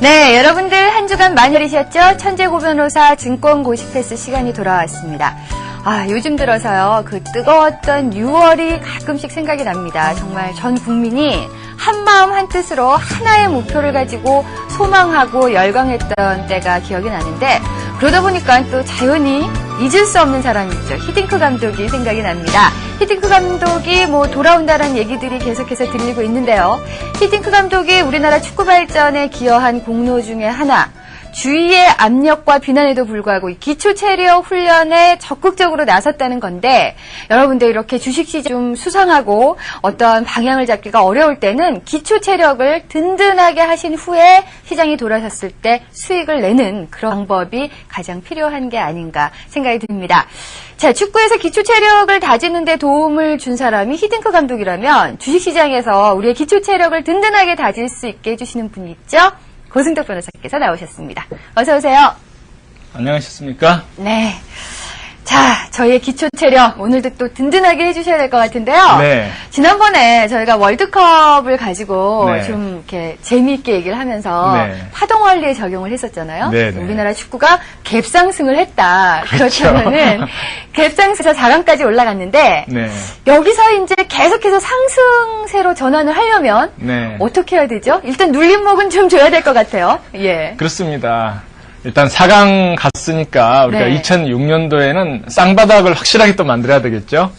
네, 여러분들 한 주간 많이 기다리셨죠? 천재고 변호사 증권고시 패스 시간이 돌아왔습니다. 요즘 들어서요, 그 뜨거웠던 6월이 가끔씩 생각이 납니다. 정말 전 국민이 한마음 한뜻으로 하나의 목표를 가지고 소망하고 열광했던 때가 기억이 나는데, 그러다 보니까 또 자연히 잊을 수 없는 사람이 있죠. 히딩크 감독이 생각이 납니다. 히딩크 감독이 돌아온다라는 얘기들이 계속해서 들리고 있는데요. 히딩크 감독이 우리나라 축구 발전에 기여한 공로 중에 하나, 주위의 압력과 비난에도 불구하고 기초 체력 훈련에 적극적으로 나섰다는 건데, 여러분들 이렇게 주식시장 좀 수상하고 어떤 방향을 잡기가 어려울 때는 기초 체력을 든든하게 하신 후에 시장이 돌아섰을 때 수익을 내는 그런 방법이 가장 필요한 게 아닌가 생각이 듭니다. 자, 축구에서 기초 체력을 다지는 데 도움을 준 사람이 히딩크 감독이라면 주식시장에서 우리의 기초 체력을 든든하게 다질 수 있게 해주시는 분이 있죠? 고승덕 변호사께서 나오셨습니다. 어서 오세요. 안녕하셨습니까? 네. 자, 저희의 기초 체력 오늘도 또 든든하게 해주셔야 될 것 같은데요. 네. 지난번에 저희가 월드컵을 가지고 네. 좀 이렇게 재미있게 얘기를 하면서 네. 파동 원리에 적용을 했었잖아요. 네, 네. 우리나라 축구가 갭상승을 했다. 그렇죠. 그렇다면은 갭상승에서 4강까지 올라갔는데 네. 여기서 이제 계속해서 상승세로 전환을 하려면 네. 어떻게 해야 되죠? 일단 눌림목은 좀 줘야 될 것 같아요. 예. 그렇습니다. 일단 4강 갔으니까 우리가 네. 2006년도에는 쌍바닥을 확실하게 또 만들어야 되겠죠?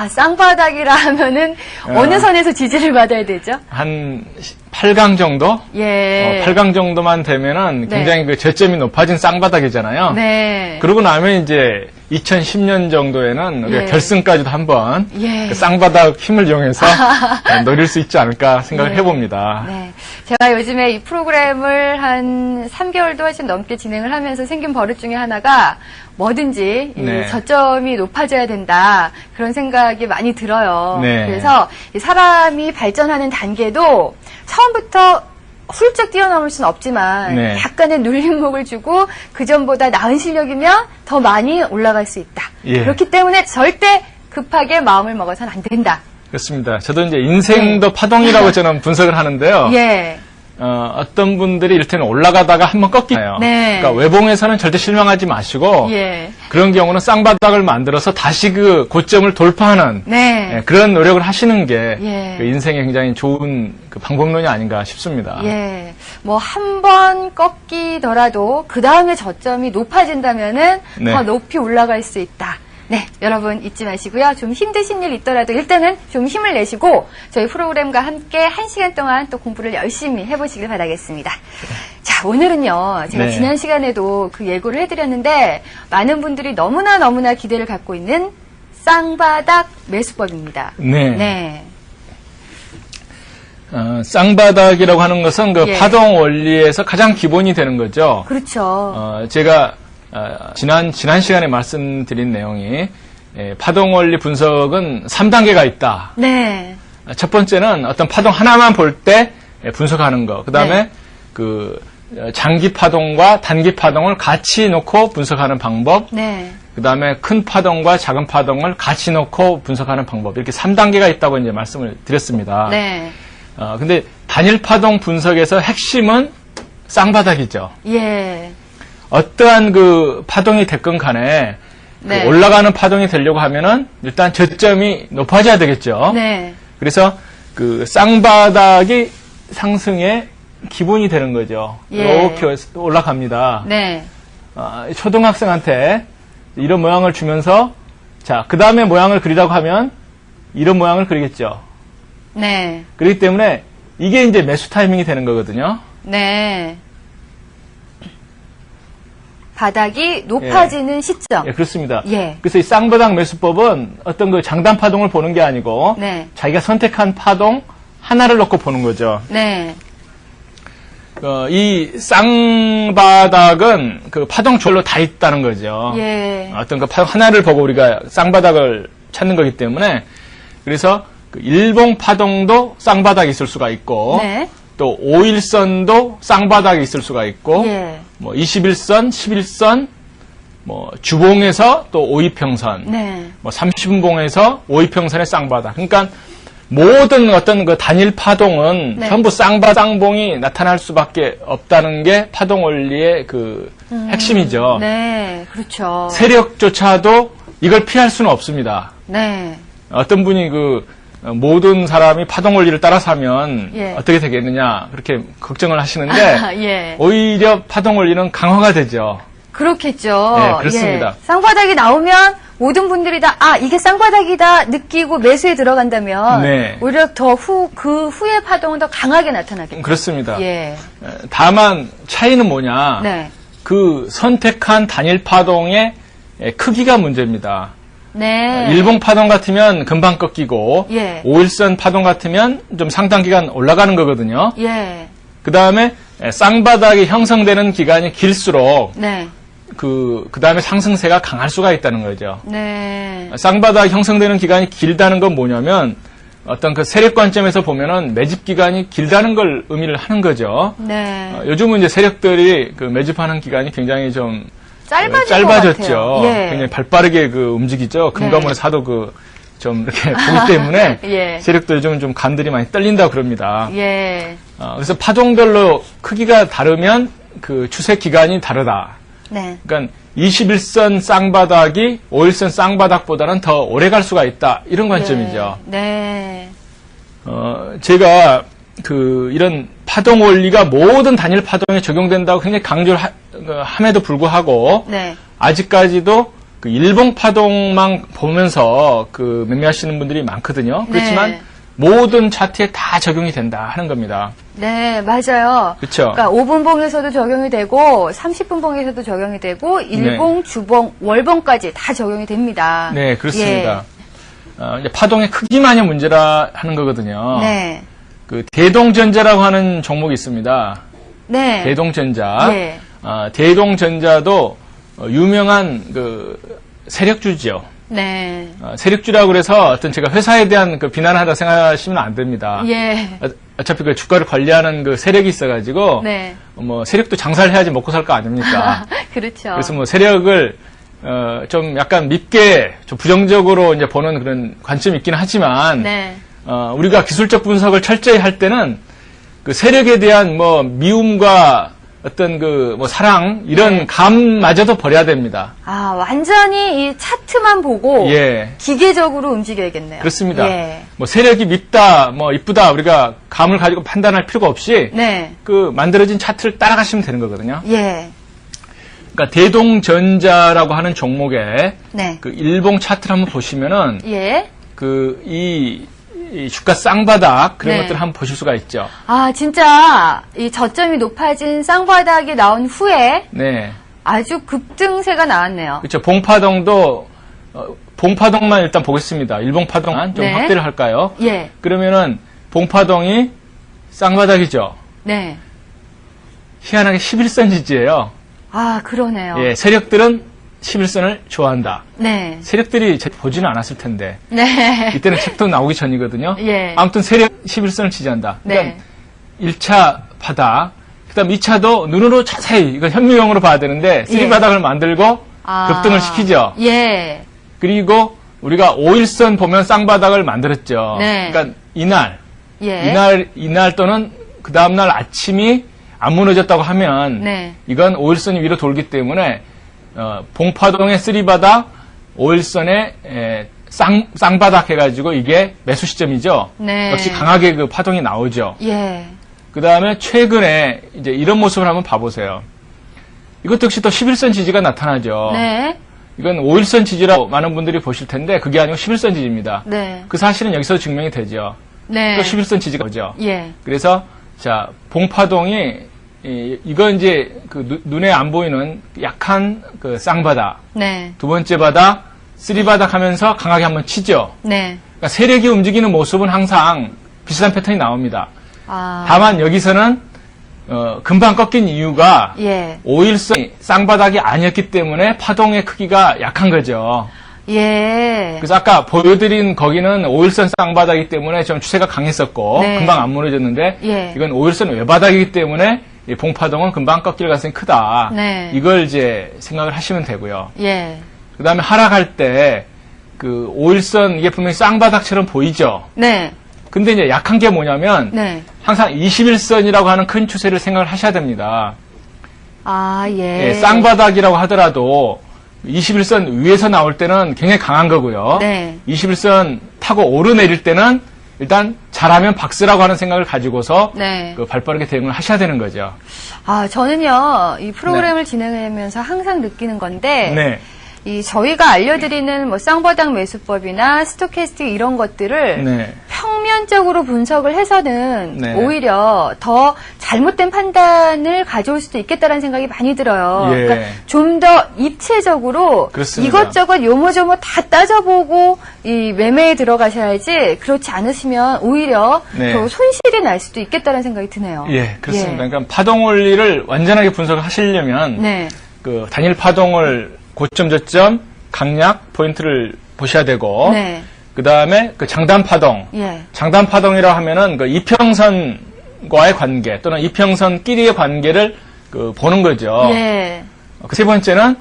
쌍바닥이라 하면은 어느 선에서 지지를 받아야 되죠? 한 8강 정도? 예. 8강 정도만 되면은 네. 굉장히 그 저점이 높아진 쌍바닥이잖아요. 네. 그러고 나면 이제 2010년 정도에는 우리가 예. 결승까지도 한번 예. 그 쌍바닥 힘을 이용해서 노릴 수 있지 않을까 생각을 네. 해봅니다. 네. 제가 요즘에 이 프로그램을 한 3개월도 훨씬 넘게 진행을 하면서 생긴 버릇 중에 하나가 뭐든지 네. 이 저점이 높아져야 된다. 그런 생각이 많이 들어요. 네. 그래서 이 사람이 발전하는 단계도 처음부터 훌쩍 뛰어넘을 수는 없지만 네. 약간의 눌림목을 주고 그전보다 나은 실력이면 더 많이 올라갈 수 있다. 예. 그렇기 때문에 절대 급하게 마음을 먹어서는 안 된다. 그렇습니다. 저도 이제 인생도 파동이라고 저는 분석을 하는데요. 예. 어떤 분들이 이를테면 올라가다가 한번 꺾이나요. 네. 그러니까 외봉에서는 절대 실망하지 마시고 예. 그런 경우는 쌍바닥을 만들어서 다시 그 고점을 돌파하는 네. 그런 노력을 하시는 게 예. 그 인생에 굉장히 좋은 그 방법론이 아닌가 싶습니다. 예. 한 번 꺾이더라도 그 다음에 저점이 높아진다면은 네. 더 높이 올라갈 수 있다. 네, 여러분 잊지 마시고요. 좀 힘드신 일 있더라도 일단은 좀 힘을 내시고 저희 프로그램과 함께 1시간 동안 또 공부를 열심히 해보시길 바라겠습니다. 자, 오늘은요. 제가 네. 지난 시간에도 그 예고를 해드렸는데 많은 분들이 너무나 기대를 갖고 있는 쌍바닥 매수법입니다. 네. 네. 쌍바닥이라고 하는 것은 그 예. 파동 원리에서 가장 기본이 되는 거죠. 그렇죠. 제가 지난 시간에 말씀드린 내용이 파동 원리 분석은 3단계가 있다. 네. 첫 번째는 어떤 파동 하나만 볼 때 분석하는 거. 그 다음에 네. 그 장기 파동과 단기 파동을 같이 놓고 분석하는 방법. 네. 그 다음에 큰 파동과 작은 파동을 같이 놓고 분석하는 방법. 이렇게 3단계가 있다고 이제 말씀을 드렸습니다. 네. 근데 단일 파동 분석에서 핵심은 쌍바닥이죠. 예. 어떠한 그 파동이 됐건 간에 네. 그 올라가는 파동이 되려고 하면은 일단 저점이 높아져야 되겠죠. 네. 그래서 그 쌍바닥이 상승의 기본이 되는 거죠. 예. 이렇게 올라갑니다. 네. 초등학생한테 이런 모양을 주면서 자, 그 다음에 모양을 그리라고 하면 이런 모양을 그리겠죠. 네. 그렇기 때문에 이게 이제 매수 타이밍이 되는 거거든요. 네. 바닥이 높아지는 시점. 예, 그렇습니다. 예. 그래서 이 쌍바닥 매수법은 어떤 그 장단 파동을 보는 게 아니고 네. 자기가 선택한 파동 하나를 놓고 보는 거죠. 네. 이 쌍바닥은 그 파동 조절로 다 있다는 거죠. 예. 어떤 그 파동 하나를 보고 우리가 쌍바닥을 찾는 거기 때문에 그래서 그 일봉 파동도 쌍바닥이 있을 수가 있고 네. 또 5일선도 쌍바닥이 있을 수가 있고 예. 21선, 11선 주봉에서 또 5이평선 네. 30분봉에서 5이평선의 쌍바닥. 그러니까 모든 어떤 그 단일 파동은 네. 전부 쌍바쌍봉이 나타날 수밖에 없다는 게 파동 원리의 그 핵심이죠. 네, 그렇죠. 세력조차도 이걸 피할 수는 없습니다. 네. 어떤 분이 그 모든 사람이 파동 원리를 따라서 하면 예. 어떻게 되겠느냐 그렇게 걱정을 하시는데 예. 오히려 파동 원리는 강화가 되죠. 그렇겠죠. 네, 그렇습니다. 예. 쌍바닥이 나오면 모든 분들이 다, 이게 쌍바닥이다 느끼고 매수에 들어간다면, 네. 오히려 더 그 후의 파동은 더 강하게 나타나겠죠. 그렇습니다. 예. 다만 차이는 뭐냐? 네. 그 선택한 단일 파동의 크기가 문제입니다. 네. 일봉 파동 같으면 금방 꺾이고, 예. 5일선 파동 같으면 좀 상당 기간 올라가는 거거든요. 예. 그 다음에 쌍바닥이 형성되는 기간이 길수록, 네. 그 다음에 상승세가 강할 수가 있다는 거죠. 네. 쌍바닥이 형성되는 기간이 길다는 건 뭐냐면, 어떤 그 세력 관점에서 보면은 매집 기간이 길다는 걸 의미를 하는 거죠. 네. 요즘은 이제 세력들이 그 매집하는 기간이 굉장히 좀 짧아진 것 같아요. 짧아졌죠. 예. 굉장히 발빠르게 그 움직이죠. 금감원에 사도 그 좀 이렇게 보기 때문에 예. 세력도 요즘은 좀 감들이 많이 떨린다고 그럽니다. 예. 그래서 파동별로 크기가 다르면 그 추세 기간이 다르다. 네. 그러니까 21선 쌍바닥이 5일선 쌍바닥보다는 더 오래 갈 수가 있다. 이런 관점이죠. 네. 제가 이런 파동 원리가 모든 단일 파동에 적용된다고 굉장히 강조를 함에도 불구하고 네. 아직까지도 그 일봉 파동만 보면서 그 매매하시는 분들이 많거든요. 그렇지만 네. 모든 차트에 다 적용이 된다 하는 겁니다. 네, 맞아요. 그렇죠. 그러니까 5분봉에서도 적용이 되고 30분봉에서도 적용이 되고 일봉, 주봉, 월봉까지 다 적용이 됩니다. 네, 그렇습니다. 이제 파동의 크기만이 문제라 하는 거거든요. 네. 그 대동전자라고 하는 종목이 있습니다. 네. 대동전자. 예. 대동전자도 유명한 그 세력주죠. 네. 세력주라고 그래서 어떤 제가 회사에 대한 그 비난을 하다 생각하시면 안 됩니다. 예. 어차피 그 주가를 관리하는 그 세력이 있어가지고 네. 뭐 세력도 장사를 해야지 먹고 살 거 아닙니까? 그렇죠. 그래서 뭐 세력을 좀 약간 밉게 좀 부정적으로 이제 보는 그런 관점이 있긴 하지만 네. 우리가 기술적 분석을 철저히 할 때는 그 세력에 대한 뭐 미움과 어떤 그 뭐 사랑 이런 네. 감마저도 버려야 됩니다. 완전히 이 차트만 보고 예. 기계적으로 움직여야겠네요. 그렇습니다. 예. 뭐 세력이 밉다, 뭐 이쁘다 우리가 감을 가지고 판단할 필요가 없이 네. 그 만들어진 차트를 따라가시면 되는 거거든요. 예. 그러니까 대동전자라고 하는 종목의 네. 그 일봉 차트를 한번 보시면은 예. 그 이 주가 쌍바닥 그런 네. 것들을 한번 보실 수가 있죠. 진짜 이 저점이 높아진 쌍바닥이 나온 후에 네. 아주 급등세가 나왔네요. 그렇죠. 봉파동도 봉파동만 일단 보겠습니다. 일봉파동만 좀 네. 확대를 할까요? 예. 그러면은 봉파동이 쌍바닥이죠. 네. 희한하게 11선 지지예요. 그러네요. 예, 세력들은 11선을 좋아한다. 네. 세력들이 보지는 않았을 텐데 네. 이때는 책도 나오기 전이거든요. 예. 아무튼 세력 11선을 지지한다. 그러니까 네. 1차 바닥, 그다음 2차도 눈으로 자세히 이건 현미경으로 봐야 되는데 3바닥을 만들고 급등을 시키죠. 예. 그리고 우리가 5일선 보면 쌍바닥을 만들었죠. 네. 그러니까 이날 또는 그 다음날 아침이 안 무너졌다고 하면 네. 이건 5일선이 위로 돌기 때문에 봉파동의 3바닥, 5일선의 쌍바닥 해가지고 이게 매수 시점이죠. 네. 역시 강하게 그 파동이 나오죠. 예. 그 다음에 최근에 이제 이런 모습을 한번 봐보세요. 이것도 역시 또 11선 지지가 나타나죠. 네. 이건 5일선 지지라고 많은 분들이 보실 텐데 그게 아니고 11선 지지입니다. 네. 그 사실은 여기서 증명이 되죠. 네. 또 11선 지지가 오죠. 예. 그래서 자 봉파동이 이건 이제 그 눈에 안 보이는 약한 그 쌍바닥. 네. 두 번째 바닥, 3바닥 하면서 강하게 한번 치죠. 네. 그러니까 세력이 움직이는 모습은 항상 비슷한 패턴이 나옵니다. 다만 여기서는 금방 꺾인 이유가 예. 5일선이 쌍바닥이 아니었기 때문에 파동의 크기가 약한 거죠. 예. 그래서 아까 보여드린 거기는 5일선 쌍바닥이기 때문에 좀 추세가 강했었고 네. 금방 안 무너졌는데 예. 이건 5일선 외바닥이기 때문에 이 봉파동은 금방 꺾일 가능성이 크다. 네. 이걸 이제 생각을 하시면 되고요. 예. 그 다음에 하락할 때 그 5일선 이게 분명히 쌍바닥처럼 보이죠. 네. 근데 이제 약한 게 뭐냐면 네. 항상 21선이라고 하는 큰 추세를 생각을 하셔야 됩니다. 아, 예. 예, 쌍바닥이라고 하더라도 21선 위에서 나올 때는 굉장히 강한 거고요. 네. 21선 타고 오르내릴 때는 일단 잘하면 박스라고 하는 생각을 가지고서 네. 그 발빠르게 대응을 하셔야 되는 거죠. 아, 저는요, 이 프로그램을 진행하면서 항상 느끼는 건데, 네. 이 저희가 알려드리는 뭐 쌍바닥 매수법이나 스토캐스틱 이런 것들을 네. 평면적으로 분석을 해서는 네. 오히려 더 잘못된 판단을 가져올 수도 있겠다라는 생각이 많이 들어요. 예. 그러니까 좀 더 입체적으로 그렇습니다. 이것저것 요모조모 다 따져보고 이 매매에 들어가셔야지 그렇지 않으시면 오히려 네. 더 손실이 날 수도 있겠다라는 생각이 드네요. 예, 그렇습니다. 그러니까 파동 원리를 완전하게 분석을 하시려면 네. 그 단일 파동을 고점, 저점, 강약 포인트를 보셔야 되고 네. 그 다음에 그 장단 파동, 예. 장단 파동이라고 하면은 그 이평선과의 관계 또는 이평선끼리의 관계를 그 보는 거죠. 예. 그 세 번째는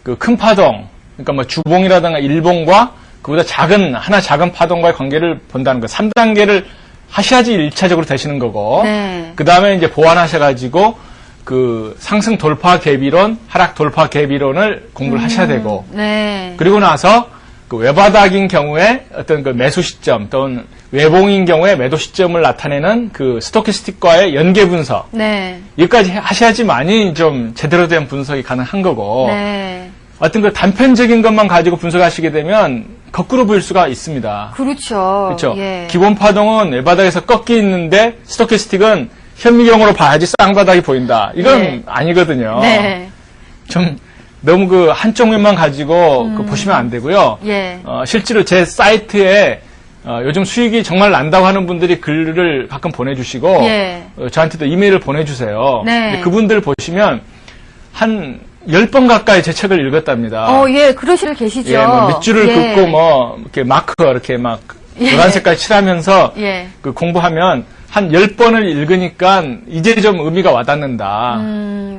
그 큰 파동, 그러니까 뭐 주봉이라든가 일봉과 그보다 하나 작은 파동과의 관계를 본다는 거. 3단계를 하셔야지 1차적으로 되시는 거고. 네. 그 다음에 이제 보완하셔가지고 그 상승 돌파 갭 이론, 하락 돌파 갭 이론을 공부를 하셔야 되고. 네. 그리고 나서 그 외바닥인 경우에 어떤 그 매수 시점 또는 외봉인 경우에 매도 시점을 나타내는 그 스토캐스틱과의 연계 분석. 네. 여기까지 하셔야지만이 좀 제대로 된 분석이 가능한 거고. 네. 어떤 그 단편적인 것만 가지고 분석하시게 되면 거꾸로 보일 수가 있습니다. 그렇죠. 그렇죠. 예. 기본 파동은 외바닥에서 꺾이 있는데 스토캐스틱은 현미경으로 봐야지 쌍바닥이 보인다. 이건 네. 아니거든요. 네. 좀 너무 그 한쪽 면만 가지고 그 보시면 안 되고요. 예. 실제로 제 사이트에 요즘 수익이 정말 난다고 하는 분들이 글을 가끔 보내주시고 예. 저한테도 이메일을 보내주세요. 네. 근데 그분들 보시면 한 10번 가까이 제 책을 읽었답니다. 예, 그러실 계시죠. 예, 뭐 밑줄을 예. 긋고 뭐 이렇게 마크 이렇게 막 예. 노란 색깔 칠하면서 예. 그 공부하면 한 10번을 읽으니까 이제 좀 의미가 와닿는다.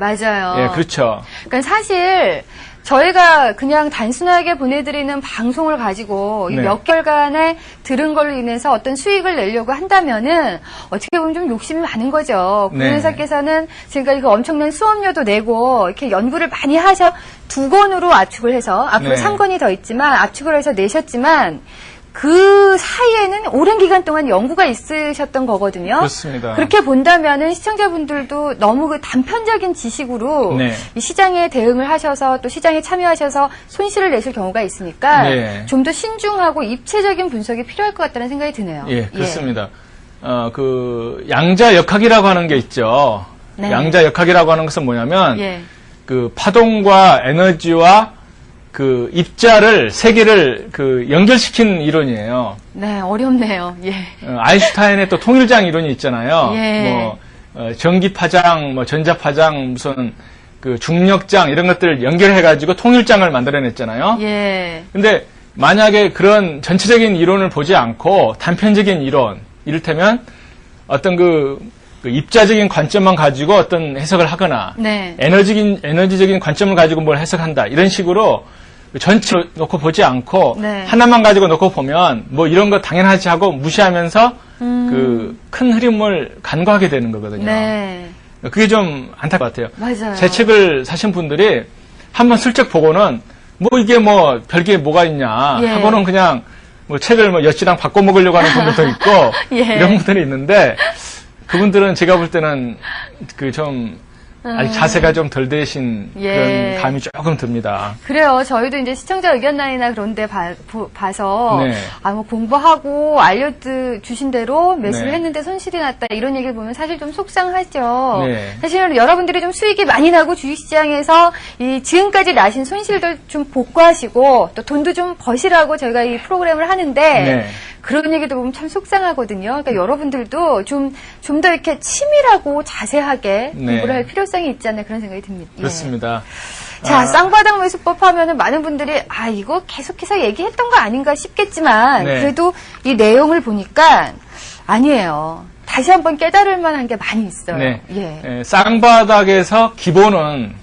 맞아요. 예, 그렇죠. 그러니까 사실 저희가 그냥 단순하게 보내드리는 방송을 가지고 이 네. 몇 개월간에 들은 걸로 인해서 어떤 수익을 내려고 한다면은 어떻게 보면 좀 욕심이 많은 거죠. 네. 고객사께서는 지금까지 그 엄청난 수업료도 내고 이렇게 연구를 많이 하셔 2권으로 압축을 해서 앞으로 네. 3권이 더 있지만 압축을 해서 내셨지만 그 사이에는 오랜 기간 동안 연구가 있으셨던 거거든요. 그렇습니다. 그렇게 본다면은 시청자분들도 너무 그 단편적인 지식으로 네. 이 시장에 대응을 하셔서 또 시장에 참여하셔서 손실을 내실 경우가 있으니까 네. 좀 더 신중하고 입체적인 분석이 필요할 것 같다는 생각이 드네요. 예, 그렇습니다. 그 양자 역학이라고 하는 게 있죠. 네. 양자 역학이라고 하는 것은 뭐냐면 예. 그 파동과 에너지와 그 입자를 세 개를 그 연결시킨 이론이에요. 네, 어렵네요. 예. 아인슈타인의 또 통일장 이론이 있잖아요. 예. 뭐 전기 파장, 뭐 전자 파장, 무슨 그 중력장 이런 것들을 연결해 가지고 통일장을 만들어냈잖아요. 예. 근데 만약에 그런 전체적인 이론을 보지 않고 단편적인 이론, 이를테면 어떤 그 입자적인 관점만 가지고 어떤 해석을 하거나 네. 에너지적인 관점을 가지고 뭘 해석한다 이런 식으로 전체로 놓고 보지 않고 네. 하나만 가지고 놓고 보면 뭐 이런 거 당연하지 하고 무시하면서 그 큰 흐름을 간과하게 되는 거거든요. 네. 그게 좀 안타까울 것 같아요. 맞아요. 제 책을 사신 분들이 한번 슬쩍 보고는 뭐 이게 뭐 별게 뭐가 있냐 예. 하고는 그냥 뭐 책을 뭐 엿이랑 바꿔 먹으려고 하는 분들도 있고 예. 이런 분들이 있는데 그분들은 제가 볼 때는 그 좀 아직 자세가 좀 덜 되신 예. 그런 감이 조금 듭니다. 그래요. 저희도 이제 시청자 의견란이나 그런 데 봐서, 네. 뭐 공부하고 알려주신 대로 매수를 네. 했는데 손실이 났다. 이런 얘기를 보면 사실 좀 속상하죠. 네. 사실은 여러분들이 좀 수익이 많이 나고 주식시장에서 이 지금까지 나신 손실도 좀 복구하시고 또 돈도 좀 버시라고 저희가 이 프로그램을 하는데, 네. 그런 얘기도 보면 참 속상하거든요. 그러니까 여러분들도 좀 더 이렇게 치밀하고 자세하게 네. 공부를 할 필요성이 있지 않나 그런 생각이 듭니다. 예. 그렇습니다. 자, 쌍바닥 매수법 하면은 많은 분들이 이거 계속해서 얘기했던 거 아닌가 싶겠지만 네. 그래도 이 내용을 보니까 아니에요. 다시 한번 깨달을 만한 게 많이 있어요. 네. 예. 쌍바닥에서 기본은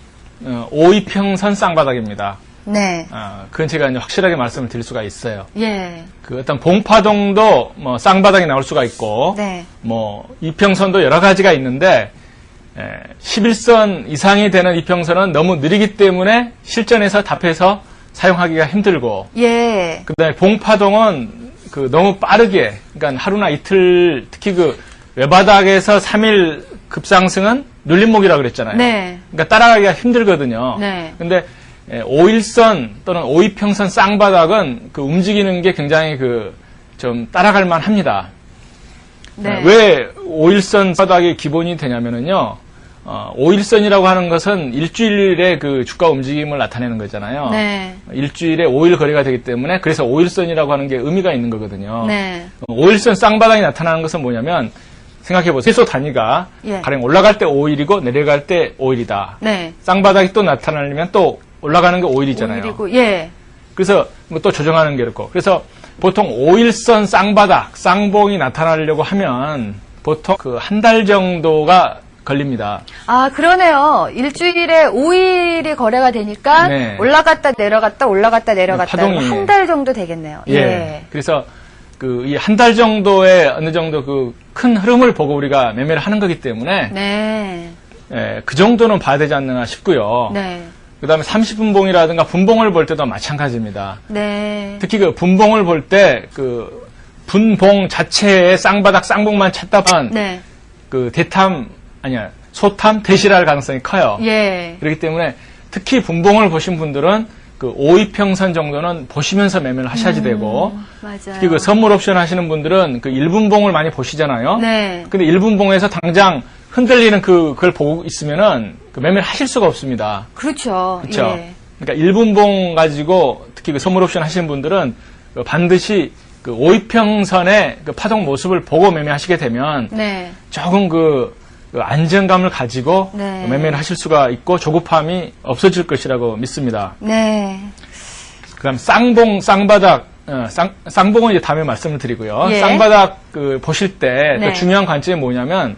5이평선 쌍바닥입니다. 네. 그건 제가 이제 확실하게 말씀을 드릴 수가 있어요. 예. 그 어떤 봉파동도 뭐 쌍바닥이 나올 수가 있고, 네. 뭐 이평선도 여러 가지가 있는데, 11선 이상이 되는 이평선은 너무 느리기 때문에 실전에서 답해서 사용하기가 힘들고, 예. 그다음에 봉파동은 그 너무 빠르게, 그러니까 하루나 이틀, 특히 그 외바닥에서 3일 급상승은 눌림목이라고 그랬잖아요. 네. 그러니까 따라가기가 힘들거든요. 네. 근데 5일선 또는 5이평선 쌍바닥은 그 움직이는 게 굉장히 그 좀 따라갈 만 합니다. 네. 왜 5일선 바닥이 기본이 되냐면은요, 5일선이라고 하는 것은 일주일의 그 주가 움직임을 나타내는 거잖아요. 네. 일주일에 5일 거래가 되기 때문에 그래서 5일선이라고 하는 게 의미가 있는 거거든요. 네. 5일선 쌍바닥이 나타나는 것은 뭐냐면, 생각해보세요. 해소 단위가 예. 가령 올라갈 때 5일이고 내려갈 때 5일이다. 네. 쌍바닥이 또 나타나려면 또 올라가는 게 5일이잖아요. 5일이고, 예. 그래서 뭐 또 조정하는 게 그렇고. 그래서 보통 5일선 쌍바닥, 쌍봉이 나타나려고 하면 보통 그 한 달 정도가 걸립니다. 아, 그러네요. 일주일에 5일이 거래가 되니까 네. 올라갔다 내려갔다 올라갔다 내려갔다 파동이. 한 달 정도 되겠네요. 예. 그래서 그 이 한 달 정도의 어느 정도 그 큰 흐름을 보고 우리가 매매를 하는 거기 때문에 네. 그 정도는 봐야 되지 않나 싶고요. 네. 그다음에 30분봉이라든가 분봉을 볼 때도 마찬가지입니다. 네. 특히 그 분봉을 볼 때 그 분봉 자체의 쌍바닥 쌍봉만 찾다 보면 네. 그 소탐 대실할 가능성이 커요. 예. 그렇기 때문에 특히 분봉을 보신 분들은 그 5이평선 정도는 보시면서 매매를 하셔야지 되고, 맞아요. 특히 그 선물 옵션 하시는 분들은 그 1분봉을 많이 보시잖아요. 네. 근데 1분봉에서 당장 흔들리는 그걸 보고 있으면은 그 매매를 하실 수가 없습니다. 그렇죠. 그렇죠. 예. 그러니까 1분봉 가지고 특히 그 선물 옵션 하시는 분들은 그 반드시 그 5이평선의 그 파동 모습을 보고 매매하시게 되면 네. 조금 그 안정감을 가지고 네. 매매를 하실 수가 있고 조급함이 없어질 것이라고 믿습니다. 네. 그다음 쌍봉, 쌍바닥, 쌍봉은 이제 다음에 말씀을 드리고요. 예. 쌍바닥 그 보실 때 네. 또 중요한 관점이 뭐냐면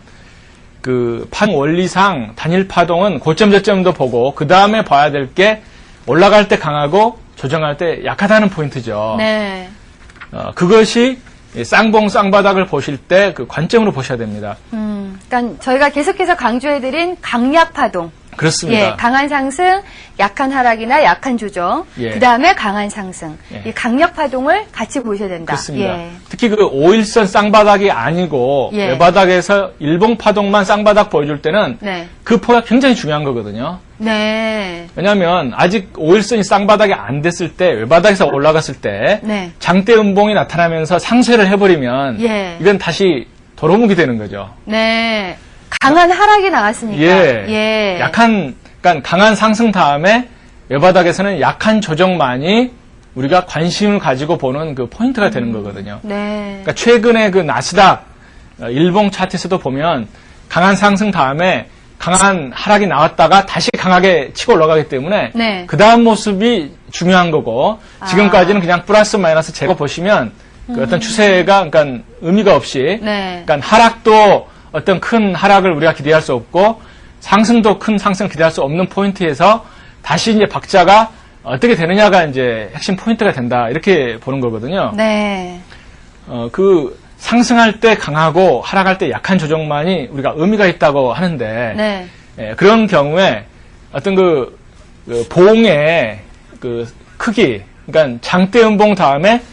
그 파동 원리상 단일 파동은 고점 저점도 보고 그 다음에 봐야 될 게 올라갈 때 강하고 조정할 때 약하다는 포인트죠. 네. 그것이 쌍봉, 쌍바닥을 보실 때 그 관점으로 보셔야 됩니다. 그러니까 저희가 계속해서 강조해드린 강약 파동. 그렇습니다. 예, 강한 상승, 약한 하락이나 약한 조정, 예. 그 다음에 강한 상승. 예. 이 강력 파동을 같이 보셔야 된다. 그렇습니다. 예. 특히 그 5일선 쌍바닥이 아니고 예. 외바닥에서 일봉 파동만 쌍바닥 보여줄 때는 네. 그 포가 굉장히 중요한 거거든요. 네. 왜냐하면 아직 5일선이 쌍바닥이 안 됐을 때 외바닥에서 올라갔을 때 네. 장대 음봉이 나타나면서 상쇄를 해버리면 예. 이건 다시 도루묵이 되는 거죠. 네. 강한 하락이 나왔으니까. 예. 그러니까 강한 상승 다음에 외바닥에서는 약한 조정만이 우리가 관심을 가지고 보는 그 포인트가 되는 거거든요. 네. 그러니까 최근에 그 나스닥 일봉 차트에서도 보면 강한 상승 다음에 강한 하락이 나왔다가 다시 강하게 치고 올라가기 때문에 네. 그 다음 모습이 중요한 거고 지금까지는 그냥 플러스 마이너스 제거 보시면 그 어떤 추세가 그러니까 의미가 없이 네. 그러니까 하락도 어떤 큰 하락을 우리가 기대할 수 없고 상승도 큰 상승을 기대할 수 없는 포인트에서 다시 이제 박자가 어떻게 되느냐가 이제 핵심 포인트가 된다 이렇게 보는 거거든요. 네. 그 상승할 때 강하고 하락할 때 약한 조정만이 우리가 의미가 있다고 하는데 네. 그런 경우에 어떤 그 봉의 그 크기, 그러니까 장대 음봉 다음에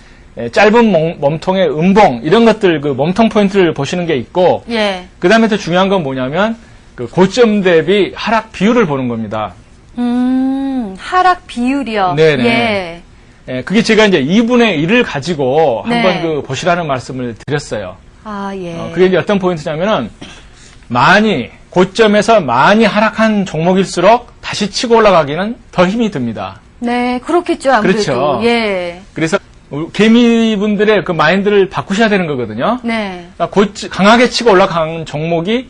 짧은 몸통의 음봉 이런 것들 그 몸통 포인트를 보시는 게 있고 예. 그 다음에 또 중요한 건 뭐냐면 그 고점 대비 하락 비율을 보는 겁니다. 하락 비율이요. 네네. 예. 그게 제가 이제 2분의 1을 가지고 네. 한번 그 보시라는 말씀을 드렸어요. 아, 예. 그게 이제 어떤 포인트냐면은 고점에서 많이 하락한 종목일수록 다시 치고 올라가기는 더 힘이 듭니다. 네, 그렇겠죠, 아무래도. 그렇죠. 예. 그래서 개미분들의 그 마인드를 바꾸셔야 되는 거거든요. 네. 그러니까 강하게 치고 올라간 종목이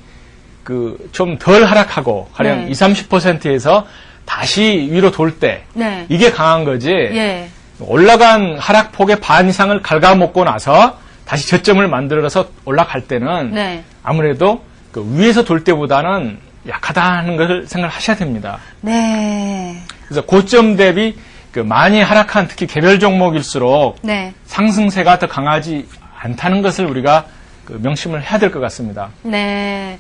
그 좀 덜 하락하고 가령 네. 20-30%에서 다시 위로 돌 때 네. 이게 강한 거지. 예. 올라간 하락폭의 반 이상을 갉아먹고 나서 다시 저점을 만들어서 올라갈 때는 네. 아무래도 그 위에서 돌 때보다는 약하다는 걸 생각하셔야 됩니다. 네. 그래서 고점 대비 그 많이 하락한 특히 개별 종목일수록 네. 상승세가 더 강하지 않다는 것을 우리가 그 명심을 해야 될 것 같습니다. 네.